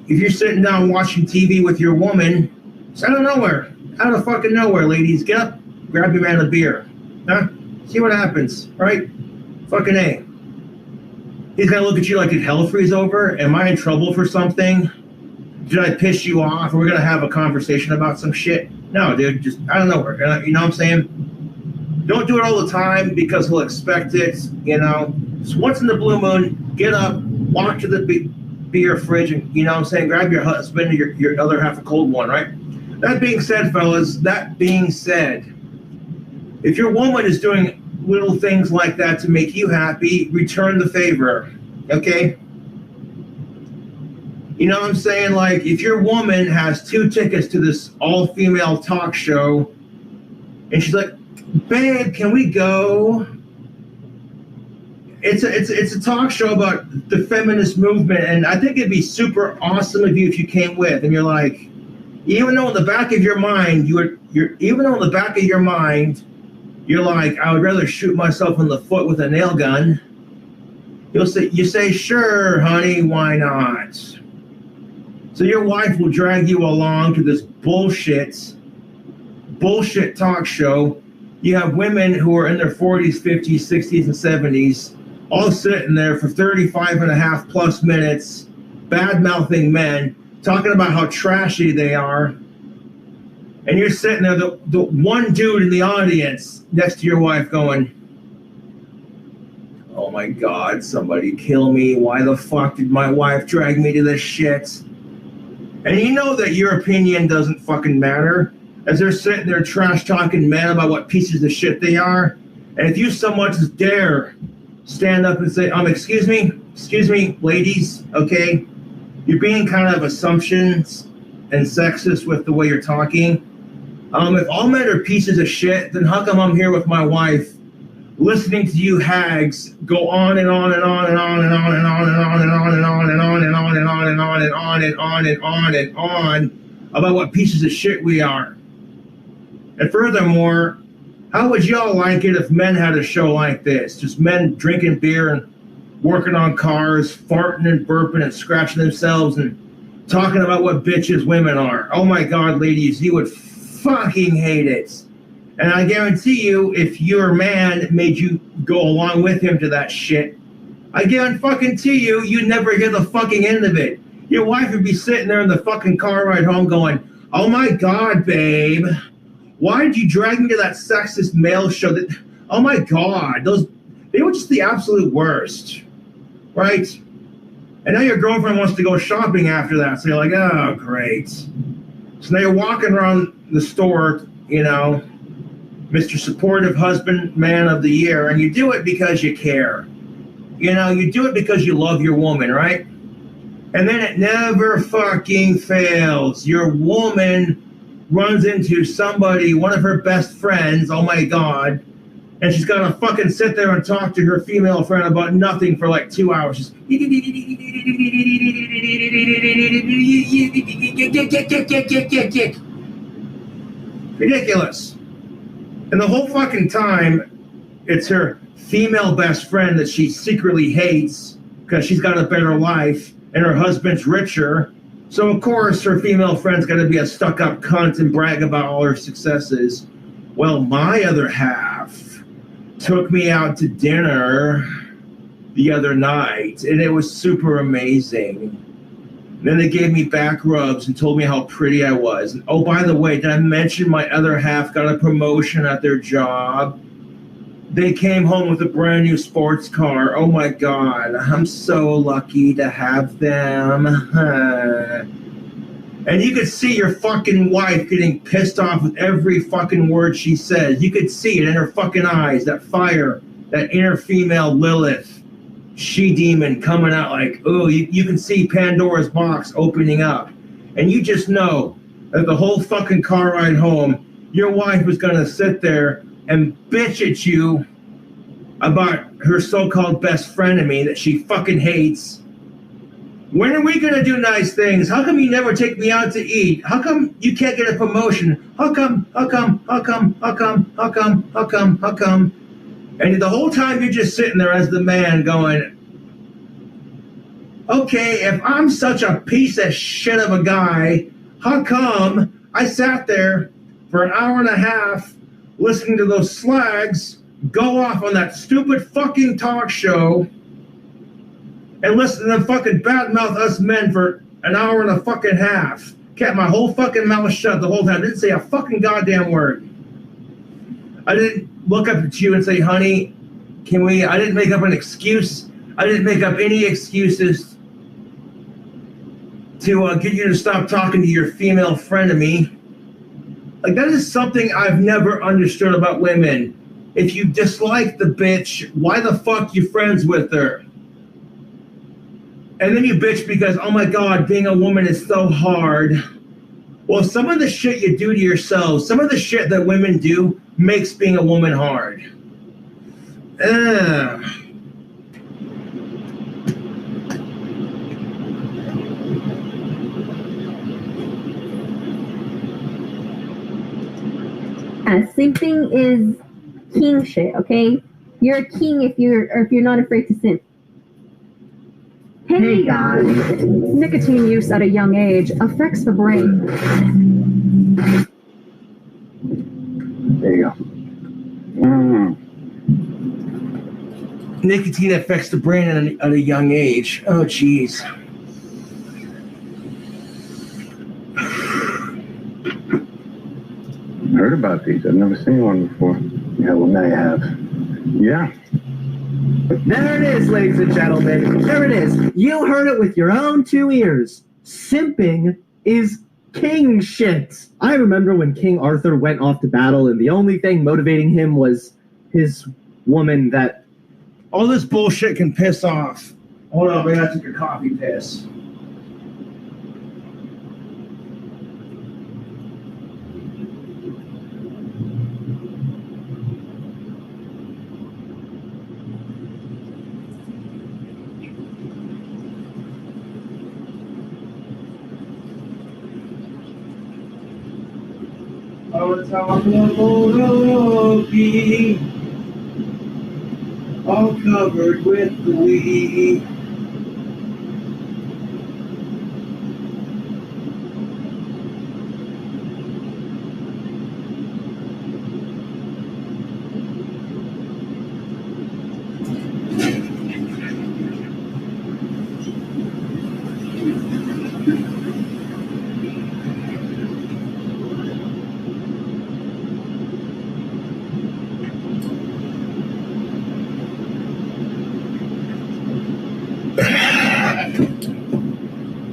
A: If you're sitting down watching TV with your woman, it's out of nowhere. Out of fucking nowhere, ladies. Get up, grab your man a beer. Huh? See what happens, right? Fucking A. He's gonna look at you like did hell freeze over? Am I in trouble for something? Did I piss you off? Are we gonna have a conversation about some shit? No, dude, just out of nowhere. You know what I'm saying? Don't do it all the time because he'll expect it, you know. Just once in the blue moon, get up, walk to the beer fridge, and, you know what I'm saying, grab your husband or your other half a cold one, right? That being said, fellas, that being said, if your woman is doing little things like that to make you happy, return the favor, okay? You know what I'm saying? Like, if your woman has 2 tickets to this all-female talk show, and she's like, babe, can we go? It's a talk show about the feminist movement, and I think it'd be super awesome of you if you came with. And you're like, even though in the back of your mind you're like, I would rather shoot myself in the foot with a nail gun. You say, sure, honey, why not? So your wife will drag you along to this bullshit talk show. You have women who are in their 40s, 50s, 60s, and 70s, all sitting there for 35 and a half plus minutes, bad-mouthing men, talking about how trashy they are. And you're sitting there, the one dude in the audience next to your wife going, oh my God, somebody kill me. Why the fuck did my wife drag me to this shit? And you know that your opinion doesn't fucking matter as they're sitting there trash-talking men about what pieces of shit they are. And if you so much as dare stand up and say, excuse me, ladies, okay? You're being kind of assumptions and sexist with the way you're talking. If all men are pieces of shit, then how come I'm here with my wife listening to you hags go on and on and on and on and on and on and on and on and on and on and on and on and on and on and on and on and on about what pieces of shit we are? And furthermore, how would y'all like it if men had a show like this? Just men drinking beer and working on cars, farting and burping and scratching themselves and talking about what bitches women are. Oh my God, ladies, you would fucking hate it. And I guarantee you, if your man made you go along with him to that shit, I guarantee you, you'd never hear the fucking end of it. Your wife would be sitting there in the fucking car ride home going, oh my God, babe, why did you drag me to that sexist male show? Oh my God, they were just the absolute worst, right? And now your girlfriend wants to go shopping after that, so you're like, oh, great. So now you're walking around the store, you know, Mr. Supportive Husband, Man of the Year, and you do it because you care. You know, you do it because you love your woman, right? And then it never fucking fails. Your woman runs into somebody, one of her best friends, oh my God, and she's got to fucking sit there and talk to her female friend about nothing for like 2 hours. Just ridiculous. And the whole fucking time, it's her female best friend that she secretly hates because she's got a better life and her husband's richer. So, of course, her female friend's got to be a stuck-up cunt and brag about all her successes. Well, my other half took me out to dinner the other night, and it was super amazing. Then they gave me back rubs and told me how pretty I was. And, oh, by the way, did I mention my other half got a promotion at their job? They came home with a brand new sports car. Oh my God, I'm so lucky to have them. And you could see your fucking wife getting pissed off with every fucking word she says. You could see it in her fucking eyes, that fire, that inner female Lilith, she-demon coming out like, oh, you can see Pandora's box opening up. And you just know that the whole fucking car ride home, your wife was going to sit there and bitch at you about her so-called best frenemy that she fucking hates. When are we gonna do nice things? How come you never take me out to eat? How come you can't get a promotion? How come? And the whole time you're just sitting there as the man going, okay, if I'm such a piece of shit of a guy, how come I sat there for an hour and a half listening to those slags go off on that stupid fucking talk show and listen to them fucking badmouth us men for an hour and a fucking half? Kept my whole fucking mouth shut the whole time. Didn't say a fucking goddamn word. I didn't look up at you and say, honey, can we? I didn't make up an excuse. I didn't make up any excuses to get you to stop talking to your female friend of me. Like, that is something I've never understood about women. If you dislike the bitch, why the fuck you friends with her? And then you bitch because, oh my God, being a woman is so hard. Well, some of the shit you do to yourselves, some of the shit that women do makes being a woman hard.
C: Simping is king shit, okay? You're a king if you're not afraid to simp.
D: Hey guys, nicotine use at a young age affects the brain.
B: There you go.
A: Nicotine affects the brain at a young age. Oh, jeez.
F: Heard about these. I've never seen one before. Yeah, well, now you have. Yeah.
B: There it is, ladies and gentlemen. There it is. You heard it with your own two ears. Simping is king shit. I remember when King Arthur went off to battle and the only thing motivating him was his woman that...
A: All this bullshit can piss off. Hold on, I gotta take a coffee piss. On top of Okie, all covered with the weed.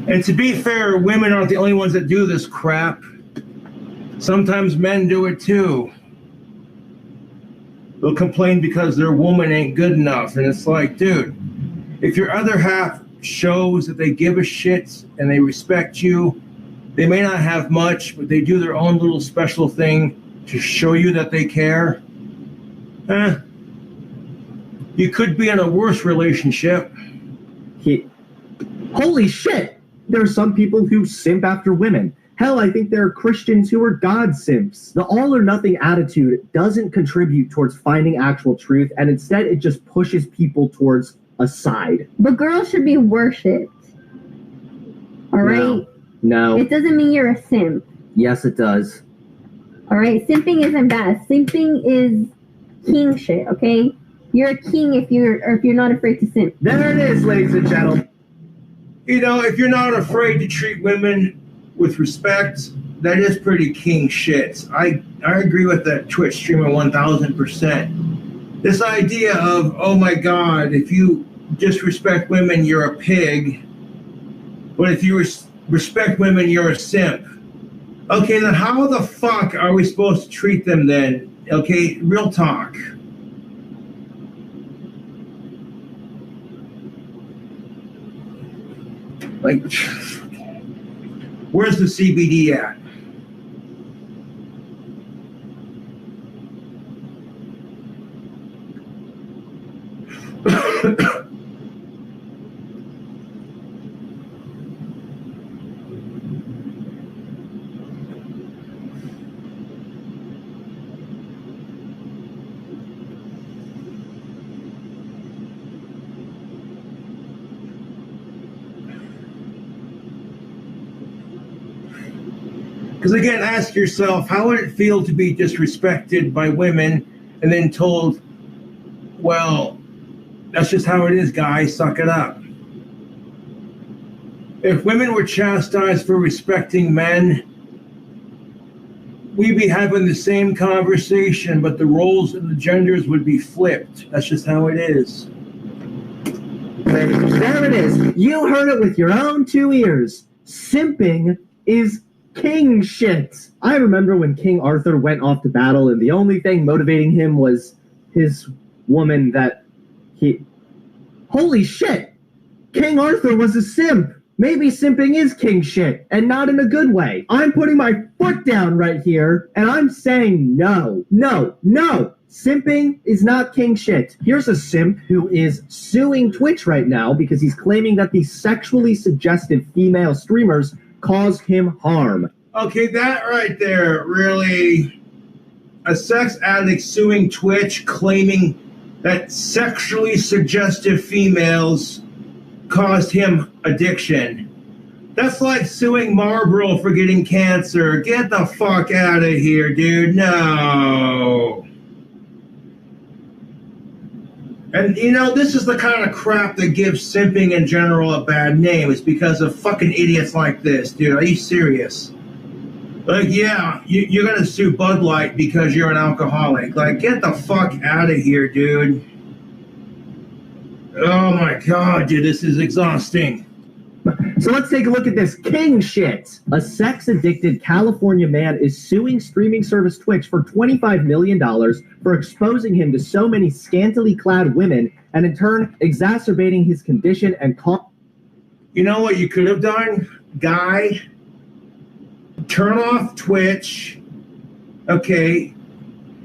A: And to be fair, women aren't the only ones that do this crap. Sometimes men do it too. They'll complain because their woman ain't good enough. And it's like, dude, if your other half shows that they give a shit and they respect you, they may not have much, but they do their own little special thing to show you that they care. You could be in a worse relationship.
B: Holy shit! There are some people who simp after women. Hell, I think there are Christians who are God simps. The all or nothing attitude doesn't contribute towards finding actual truth, and instead it just pushes people towards a side.
C: But girls should be worshipped. Alright?
B: No.
C: It doesn't mean you're a simp.
B: Yes, it does.
C: Alright? Simping isn't bad. Simping is king shit, okay? You're a king if you're not afraid to simp.
B: There it is, ladies and gentlemen.
A: You know, if you're not afraid to treat women with respect, that is pretty king shit. I agree with that Twitch streamer 1000%. This idea of, oh my God, if you disrespect women, you're a pig. But if you respect women, you're a simp. Okay, then how the fuck are we supposed to treat them then? Okay, real talk. Like, where's the CBD at? Because again, ask yourself, how would it feel to be disrespected by women and then told, well, that's just how it is, guys, suck it up. If women were chastised for respecting men, we'd be having the same conversation, but the roles and the genders would be flipped. That's just how it is.
B: There it is. You heard it with your own 2 ears. Simping is king shit. I remember when King Arthur went off to battle and the only thing motivating him was his woman that he... Holy shit! King Arthur was a simp. Maybe simping is king shit, and not in a good way. I'm putting my foot down right here, and I'm saying no. No, no! Simping is not king shit. Here's a simp who is suing Twitch right now because he's claiming that the sexually suggestive female streamers caused him harm.
A: Okay, that right there, really. A sex addict suing Twitch claiming that sexually suggestive females caused him addiction. That's like suing Marlboro for getting cancer. Get the fuck out of here, dude. No. And, you know, this is the kind of crap that gives simping in general a bad name. It's because of fucking idiots like this, dude. Are you serious? Like, yeah, you're going to sue Bud Light because you're an alcoholic. Like, get the fuck out of here, dude. Oh, my God, dude, this is exhausting.
B: So let's take a look at this king shit. A sex-addicted California man is suing streaming service Twitch for $25 million for exposing him to so many scantily clad women and in turn exacerbating his condition and
A: You know what you could have done, guy? Turn off Twitch, okay,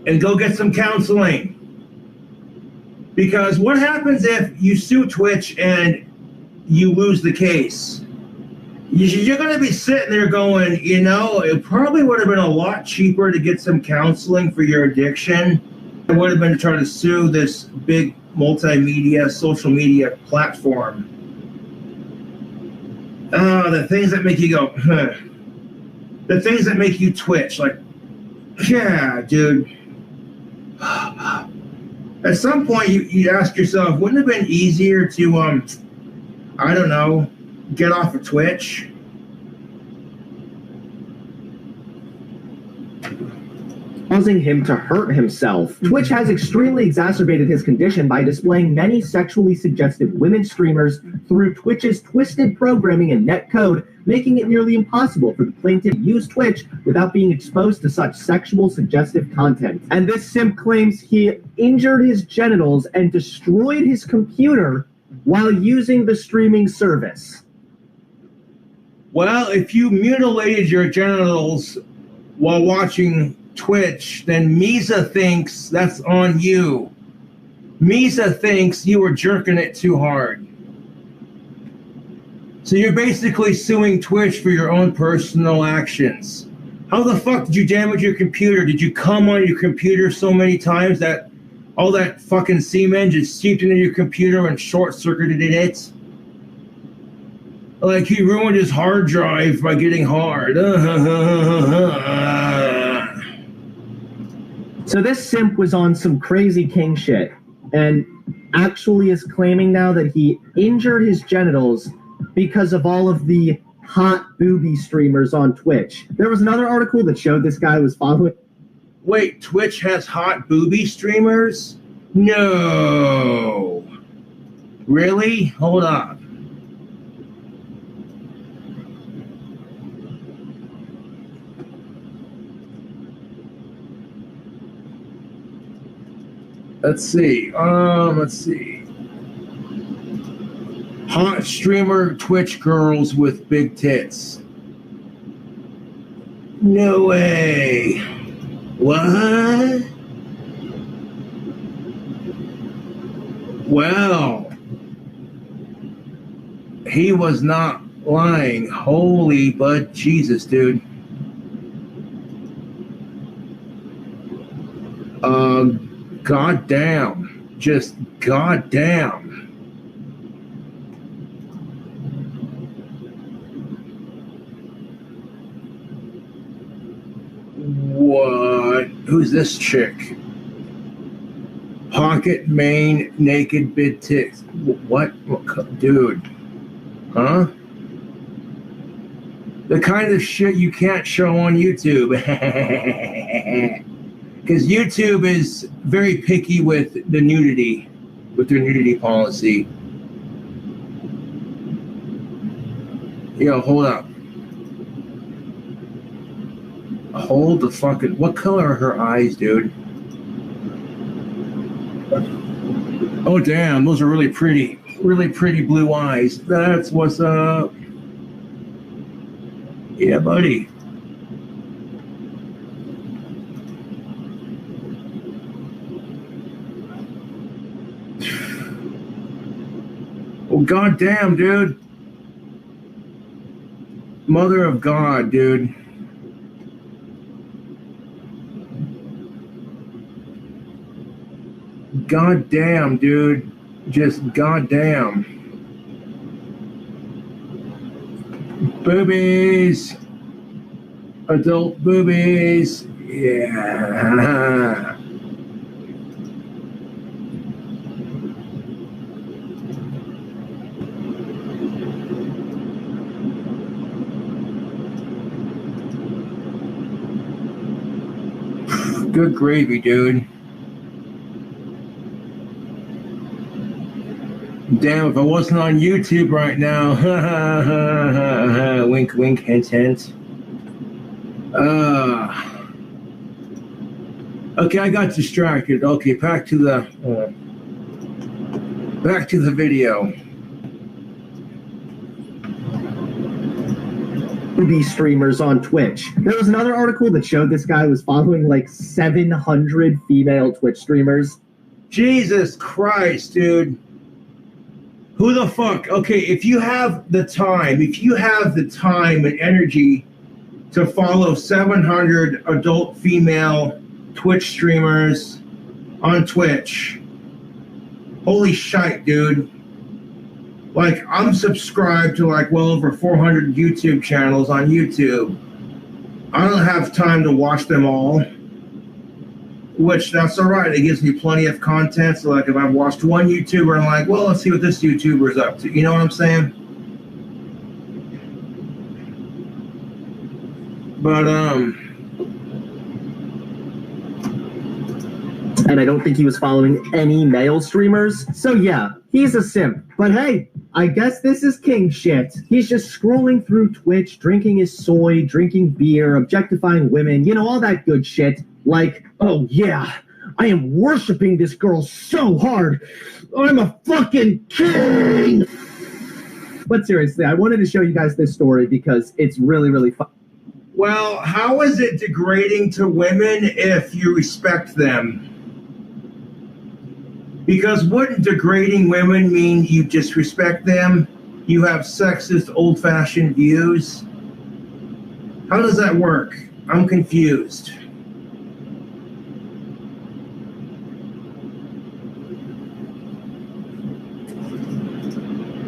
A: and go get some counseling. Because what happens if you sue Twitch and you lose the case? You're going to be sitting there going, you know, it probably would have been a lot cheaper to get some counseling for your addiction. It would have been to try to sue this big multimedia, social media platform. Oh, the things that make you go, huh. The things that make you twitch, like, yeah, dude. At some point, you ask yourself, wouldn't it have been easier to, I don't know, get off of Twitch?
B: Causing him to hurt himself. Twitch has extremely exacerbated his condition by displaying many sexually suggestive women streamers through Twitch's twisted programming and netcode, making it nearly impossible for the plaintiff to use Twitch without being exposed to such sexual suggestive content. And this simp claims he injured his genitals and destroyed his computer while using the streaming service.
A: Well, if you mutilated your genitals while watching Twitch, then Misa thinks that's on you. Misa thinks you were jerking it too hard. So you're basically suing Twitch for your own personal actions. How the fuck did you damage your computer? Did you come on your computer so many times that all that fucking semen just seeped into your computer and short-circuited it? Like he ruined his hard drive by getting hard.
B: So this simp was on some crazy king shit and actually is claiming now that he injured his genitals because of all of the hot booby streamers on Twitch. There was another article that showed this guy was following.
A: Wait, Twitch has hot booby streamers? No. Really? Hold up. Let's see. Hot streamer Twitch girls with big tits. No way. What? Well, he was not lying. Holy but Jesus, dude. Goddamn. Just goddamn. Who's this chick? Pocket main naked bid tits. What? Dude? Huh? The kind of shit you can't show on YouTube. Because YouTube is very picky with the nudity, with their nudity policy. Yo, hold up. Hold the fucking... What color are her eyes, dude? Oh, damn. Those are really pretty blue eyes. That's what's up. Yeah, buddy. Oh, goddamn, dude. Mother of God, dude. Goddamn, dude. Just goddamn. Boobies. Adult boobies. Yeah. Good gravy, dude. Damn, if I wasn't on YouTube right now. Wink, wink, hint, hint. Okay, I got distracted. Okay, back to the video.
B: These streamers on Twitch. There was another article that showed this guy was following like 700 female Twitch streamers.
A: Jesus Christ, dude. Who the fuck? Okay, if you have the time and energy to follow 700 adult female Twitch streamers on Twitch, holy shite, dude. Like, I'm subscribed to like well over 400 YouTube channels on YouTube. I don't have time to watch them all, which that's all right. It gives me plenty of content. So like if I've watched one YouTuber, I'm like, well, let's see what this YouTuber is up to. You know what I'm saying? But,
B: and I don't think he was following any male streamers. So yeah, he's a simp. But hey, I guess this is king shit. He's just scrolling through Twitch, drinking his soy, drinking beer, objectifying women, you know, all that good shit. Like, oh yeah, I am worshiping this girl so hard. I'm a fucking king. But seriously, I wanted to show you guys this story because it's really, really fun.
A: Well, how is it degrading to women if you respect them? Because wouldn't degrading women mean you disrespect them? You have sexist, old-fashioned views? How does that work? I'm confused.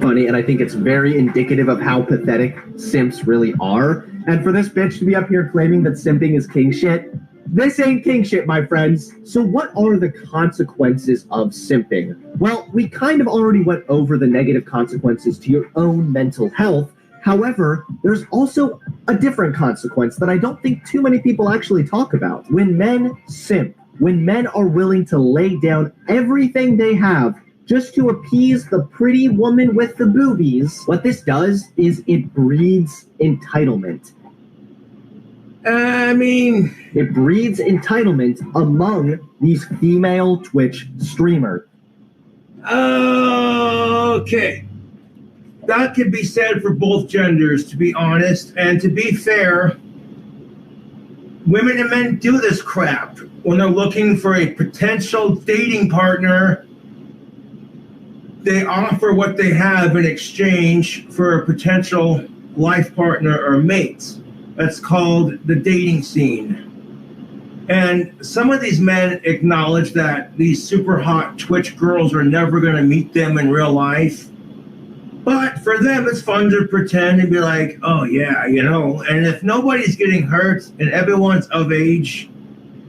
B: Funny, and I think it's very indicative of how pathetic simps really are. And for this bitch to be up here claiming that simping is king shit, this ain't king shit, my friends. So what are the consequences of simping? Well, we kind of already went over the negative consequences to your own mental health. However, there's also a different consequence that I don't think too many people actually talk about. When men simp, when men are willing to lay down everything they have just to appease the pretty woman with the boobies, what this does is it breeds entitlement.
A: It
B: breeds entitlement among these female Twitch streamers.
A: Okay. That could be said for both genders, to be honest. And to be fair, women and men do this crap. When they're looking for a potential dating partner, they offer what they have in exchange for a potential life partner or mate. That's called the dating scene. And some of these men acknowledge that these super hot Twitch girls are never going to meet them in real life. But for them, it's fun to pretend and be like, oh yeah, you know. And if nobody's getting hurt and everyone's of age,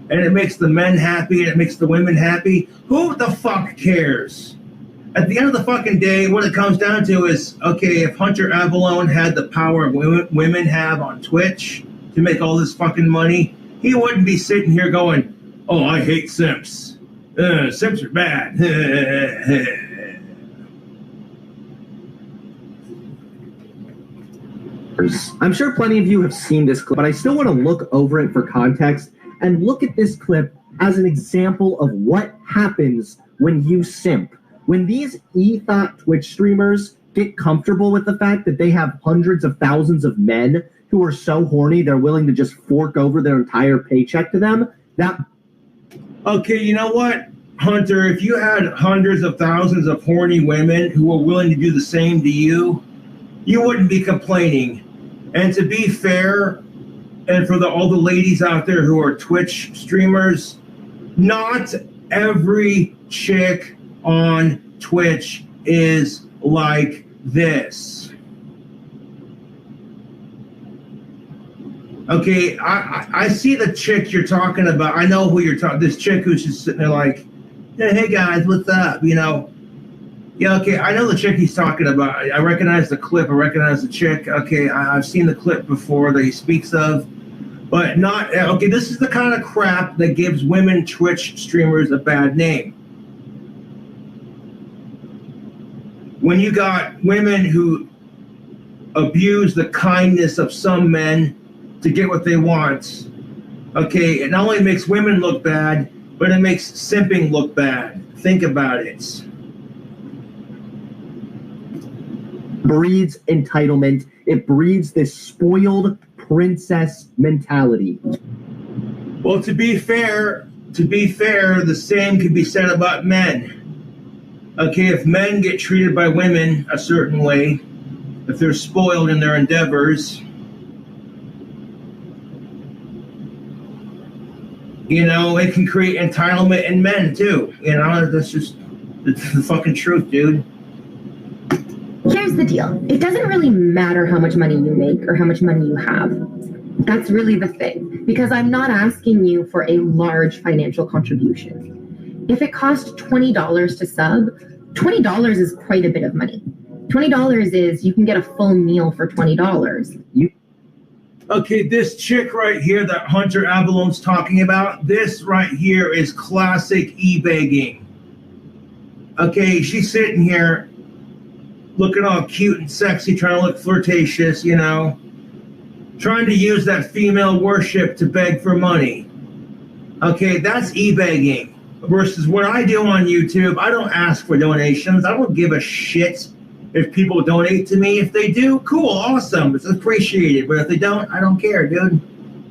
A: and it makes the men happy and it makes the women happy, who the fuck cares? At the end of the fucking day, what it comes down to is, okay, if Hunter Avalone had the power women have on Twitch to make all this fucking money, he wouldn't be sitting here going, oh, I hate simps. Simps are bad.
B: I'm sure plenty of you have seen this clip, but I still want to look over it for context and look at this clip as an example of what happens when you simp. When these e-thought Twitch streamers get comfortable with the fact that they have hundreds of thousands of men who are so horny they're willing to just fork over their entire paycheck to them, that...
A: Okay, you know what, Hunter? If you had hundreds of thousands of horny women who were willing to do the same to you, you wouldn't be complaining. And to be fair, and for all the ladies out there who are Twitch streamers, not every chick on Twitch is like this. Okay, I see the chick you're talking about. I know who you're talking. This chick who's just sitting there like, hey guys, what's up? You know. Yeah, okay, I know the chick he's talking about. I recognize the clip. I recognize the chick. Okay, I've seen the clip before that he speaks of. But not, okay, this is the kind of crap that gives women Twitch streamers a bad name. When you got women who abuse the kindness of some men to get what they want, okay, it not only makes women look bad, but it makes simping look bad. Think about it.
B: Breeds entitlement. It breeds this spoiled princess mentality.
A: Well, to be fair, the same could be said about men. Okay, if men get treated by women a certain way, if they're spoiled in their endeavors, you know, it can create entitlement in men too. You know, that's just the fucking truth, dude.
G: Here's the deal. It doesn't really matter how much money you make or how much money you have. That's really the thing. Because I'm not asking you for a large financial contribution. If it costs $20 to sub, $20 is quite a bit of money. $20 is, you can get a full meal for $20.
A: Okay, this chick right here that Hunter Avalone's talking about, this right here is classic e-begging. Okay, she's sitting here looking all cute and sexy, trying to look flirtatious, you know, trying to use that female worship to beg for money. Okay, that's e-begging. Versus what I do on YouTube, I don't ask for donations. I don't give a shit if people donate to me. If they do, cool, awesome, it's appreciated. But if they don't, I don't care, dude.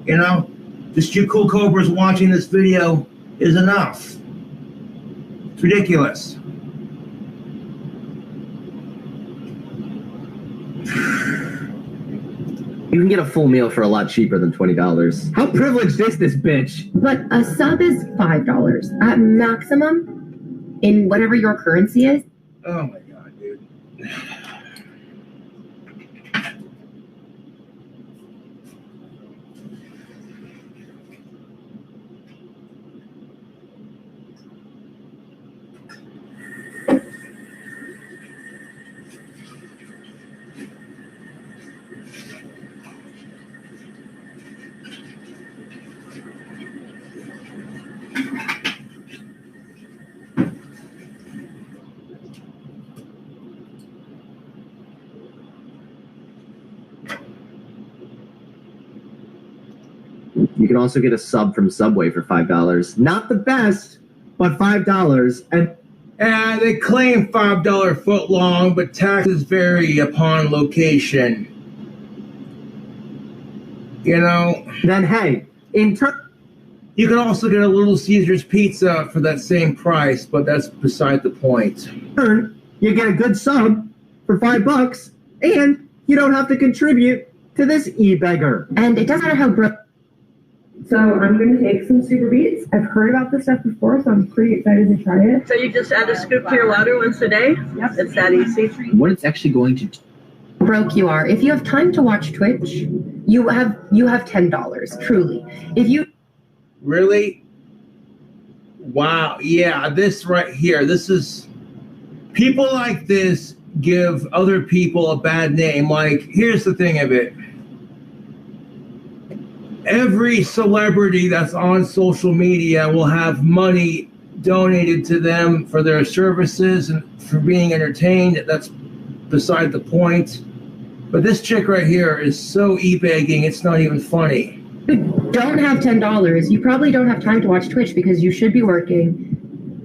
A: You know, just you cool cobras watching this video is enough. It's ridiculous.
B: You can get a full meal for a lot cheaper than $20. How privileged is this bitch?
G: But a sub is $5 at maximum in whatever your currency is.
A: Oh my god, dude.
B: You can also get a sub from Subway for $5. Not the best, but $5.
A: And they claim $5 foot long, but taxes vary upon location. You know.
B: Then hey,
A: you can also get a Little Caesars pizza for that same price, but that's beside the point.
B: You get a good sub for $5, and you don't have to contribute to this e-beggar.
G: And it doesn't matter how broke.
H: So I'm going to take some super beets. I've heard about this stuff before, so I'm pretty excited to try it.
I: So you just add a scoop to your water once a day?
H: Yep.
I: It's that easy.
B: What it's actually going to do.
G: Broke you are. If you have time to watch Twitch, you have $10, truly. If you
A: Really? Wow, yeah, this right here, this is, people like this give other people a bad name. Like, here's the thing of it. Every celebrity that's on social media will have money donated to them for their services and for being entertained. That's beside the point. But this chick right here is so e-begging, it's not even funny.
G: Don't have $10. You probably don't have time to watch Twitch because you should be working.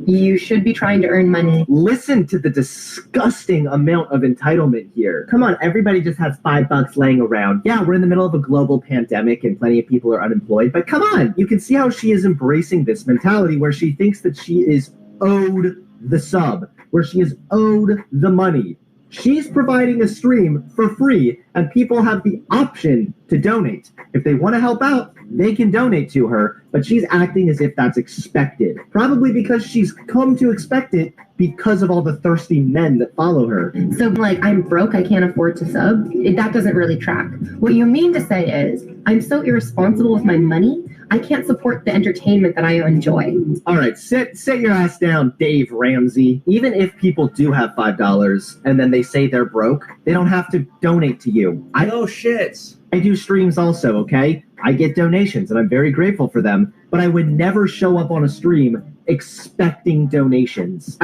G: You should be trying to earn money.
B: Listen to the disgusting amount of entitlement here. Come on, everybody just has $5 laying around. Yeah, we're in the middle of a global pandemic and plenty of people are unemployed, but come on, you can see how she is embracing this mentality where she thinks that she is owed the sub, where she is owed the money. She's providing a stream for free, and people have the option to donate. If they want to help out, they can donate to her, but she's acting as if that's expected. Probably because she's come to expect it because of all the thirsty men that follow her.
G: So, like, I'm broke, I can't afford to sub? That doesn't really track. What you mean to say is, I'm so irresponsible with my money, I can't support the entertainment that I enjoy.
B: All right, sit your ass down, Dave Ramsey. Even if people do have $5 and then they say they're broke, they don't have to donate to you.
A: No shits.
B: I do streams also, okay? I get donations and I'm very grateful for them, but I would never show up on a stream expecting donations.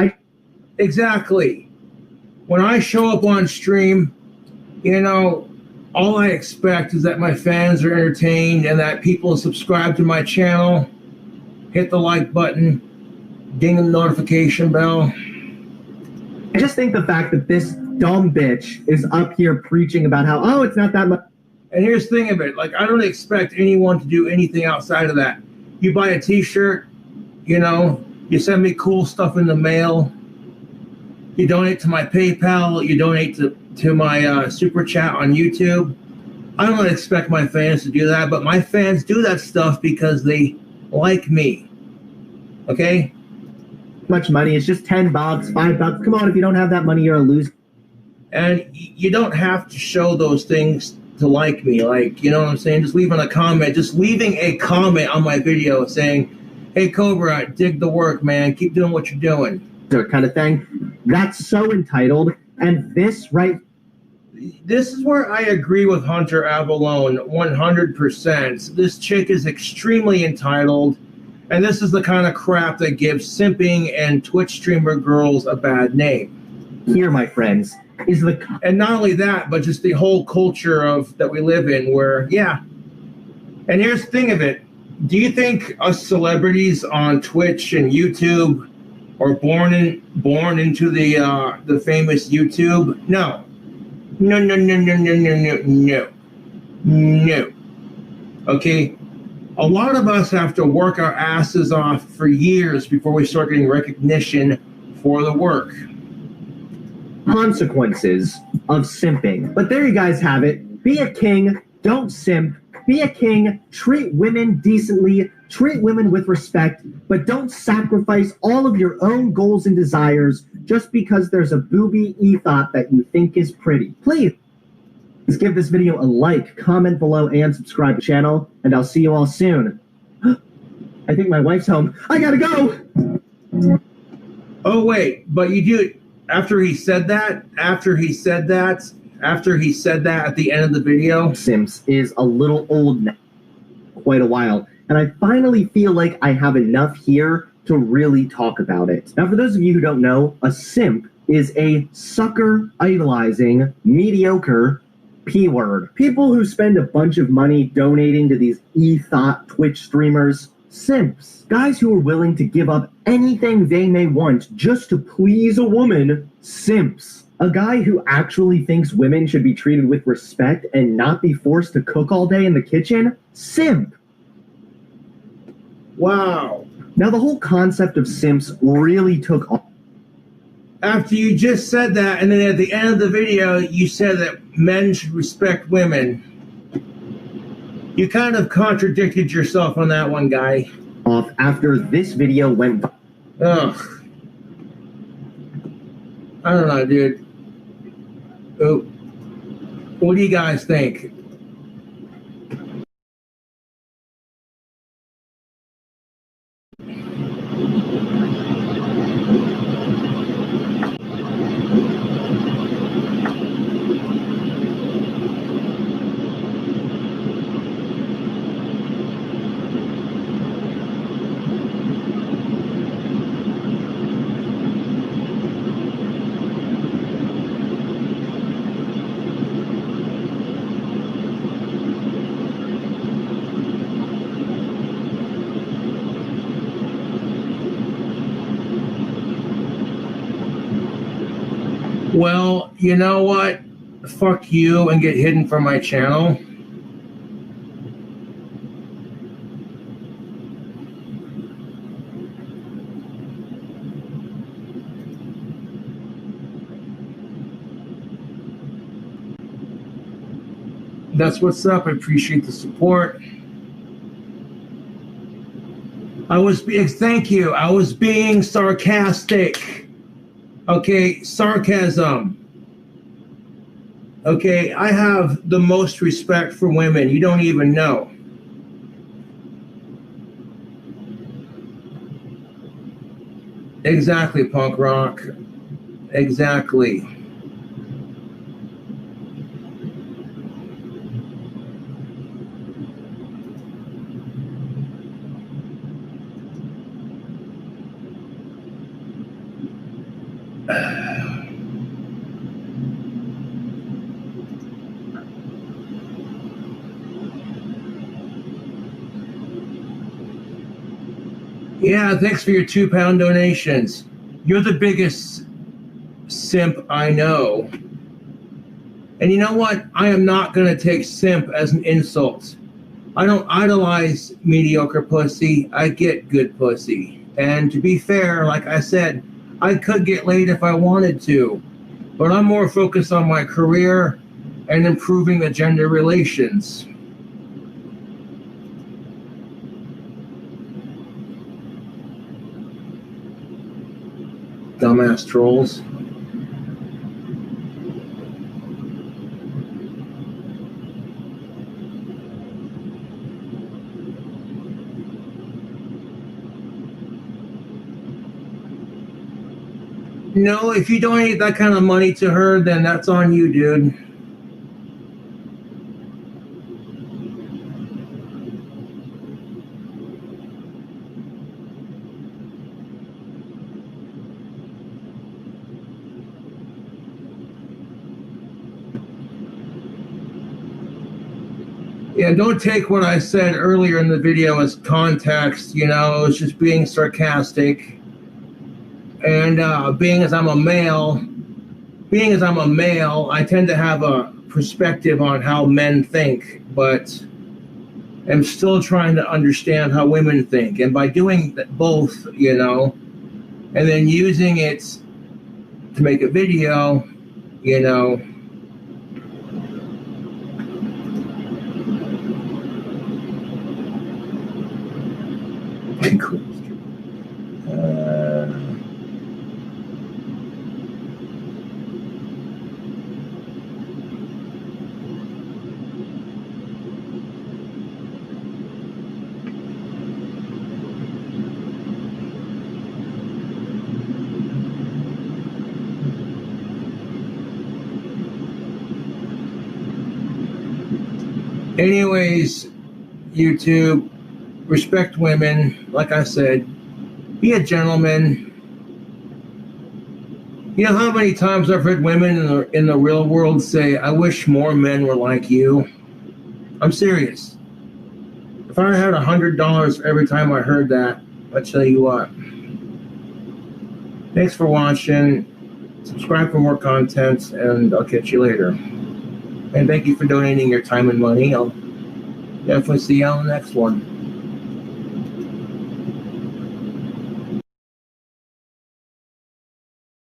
A: Exactly. When I show up on stream, you know, all I expect is that my fans are entertained and that people subscribe to my channel, hit the like button, ding the notification bell.
B: I just think the fact that this dumb bitch is up here preaching about how, oh, it's not that much.
A: And here's the thing of it, like, I don't expect anyone to do anything outside of that. You buy a t-shirt, you know, you send me cool stuff in the mail, you donate to my PayPal, you donate to my super chat on YouTube. I don't expect my fans to do that, but my fans do that stuff because they like me. Okay?
B: Much money, it's just $10, $5. Come on, if you don't have that money, you're a loser.
A: And you don't have to show those things to like me. Like, you know what I'm saying? Just leaving a comment, just leaving a comment on my video saying, hey, Cobra, dig the work, man. Keep doing what you're doing.
B: Kind of thing. That's so entitled. And this
A: is where I agree with Hunter Avalone 100%. This chick is extremely entitled, and this is the kind of crap that gives simping and Twitch streamer girls a bad name.
B: Here, my friends, is
A: and not only that, but just the whole culture of that we live in where, yeah. And here's the thing of it. Do you think us celebrities on Twitch and YouTube are born into the famous YouTube? No. No. Okay? A lot of us have to work our asses off for years before we start getting recognition for the work.
B: Consequences of simping. But there you guys have it. Be a king, don't simp. Be a king, treat women decently, treat women with respect, but don't sacrifice all of your own goals and desires just because there's a booby e-thought that you think is pretty. Please give this video a like, comment below, and subscribe to the channel, and I'll see you all soon. I think my wife's home. I gotta go!
A: Oh, wait, but you do... After he said that at the end of the video,
B: Sims is a little old now, quite a while, and I finally feel like I have enough here to really talk about it. Now, for those of you who don't know, a simp is a sucker idolizing, mediocre P-word. People who spend a bunch of money donating to these e-thought Twitch streamers. Simps. Guys who are willing to give up anything they may want just to please a woman. Simps. A guy who actually thinks women should be treated with respect and not be forced to cook all day in the kitchen. Simp.
A: Wow.
B: Now the whole concept of simps really took off.
A: After you just said that, and then at the end of the video, you said that men should respect women. You kind of contradicted yourself on that one, guy.
B: Off after this video went.
A: Ugh. I don't know, dude. Oh. What do you guys think? Well, you know what? Fuck you and get hidden from my channel. That's what's up. I appreciate the support. Thank you. I was being sarcastic. Okay, sarcasm. Okay, I have the most respect for women. You don't even know. Exactly, punk rock. Exactly. Yeah, thanks for your £2 donations. You're the biggest simp I know. And you know what? I am not going to take simp as an insult. I don't idolize mediocre pussy. I get good pussy. And to be fair, like I said, I could get laid if I wanted to. But I'm more focused on my career and improving the gender relations. Dumbass trolls. No, if you donate that kind of money to her, then that's on you, dude. Yeah, don't take what I said earlier in the video as context. You know, it was just being sarcastic. And being as I'm a male, I tend to have a perspective on how men think, but I'm still trying to understand how women think. And by doing both, you know, and then using it to make a video, you know, anyways, YouTube, respect women. Like I said, be a gentleman. You know how many times I've heard women in the real world say, I wish more men were like you? I'm serious. If I had $100 every time I heard that, I'll tell you what. Thanks for watching. Subscribe for more content, and I'll catch you later. And thank you for donating your time and money. I'll definitely see you on the next one.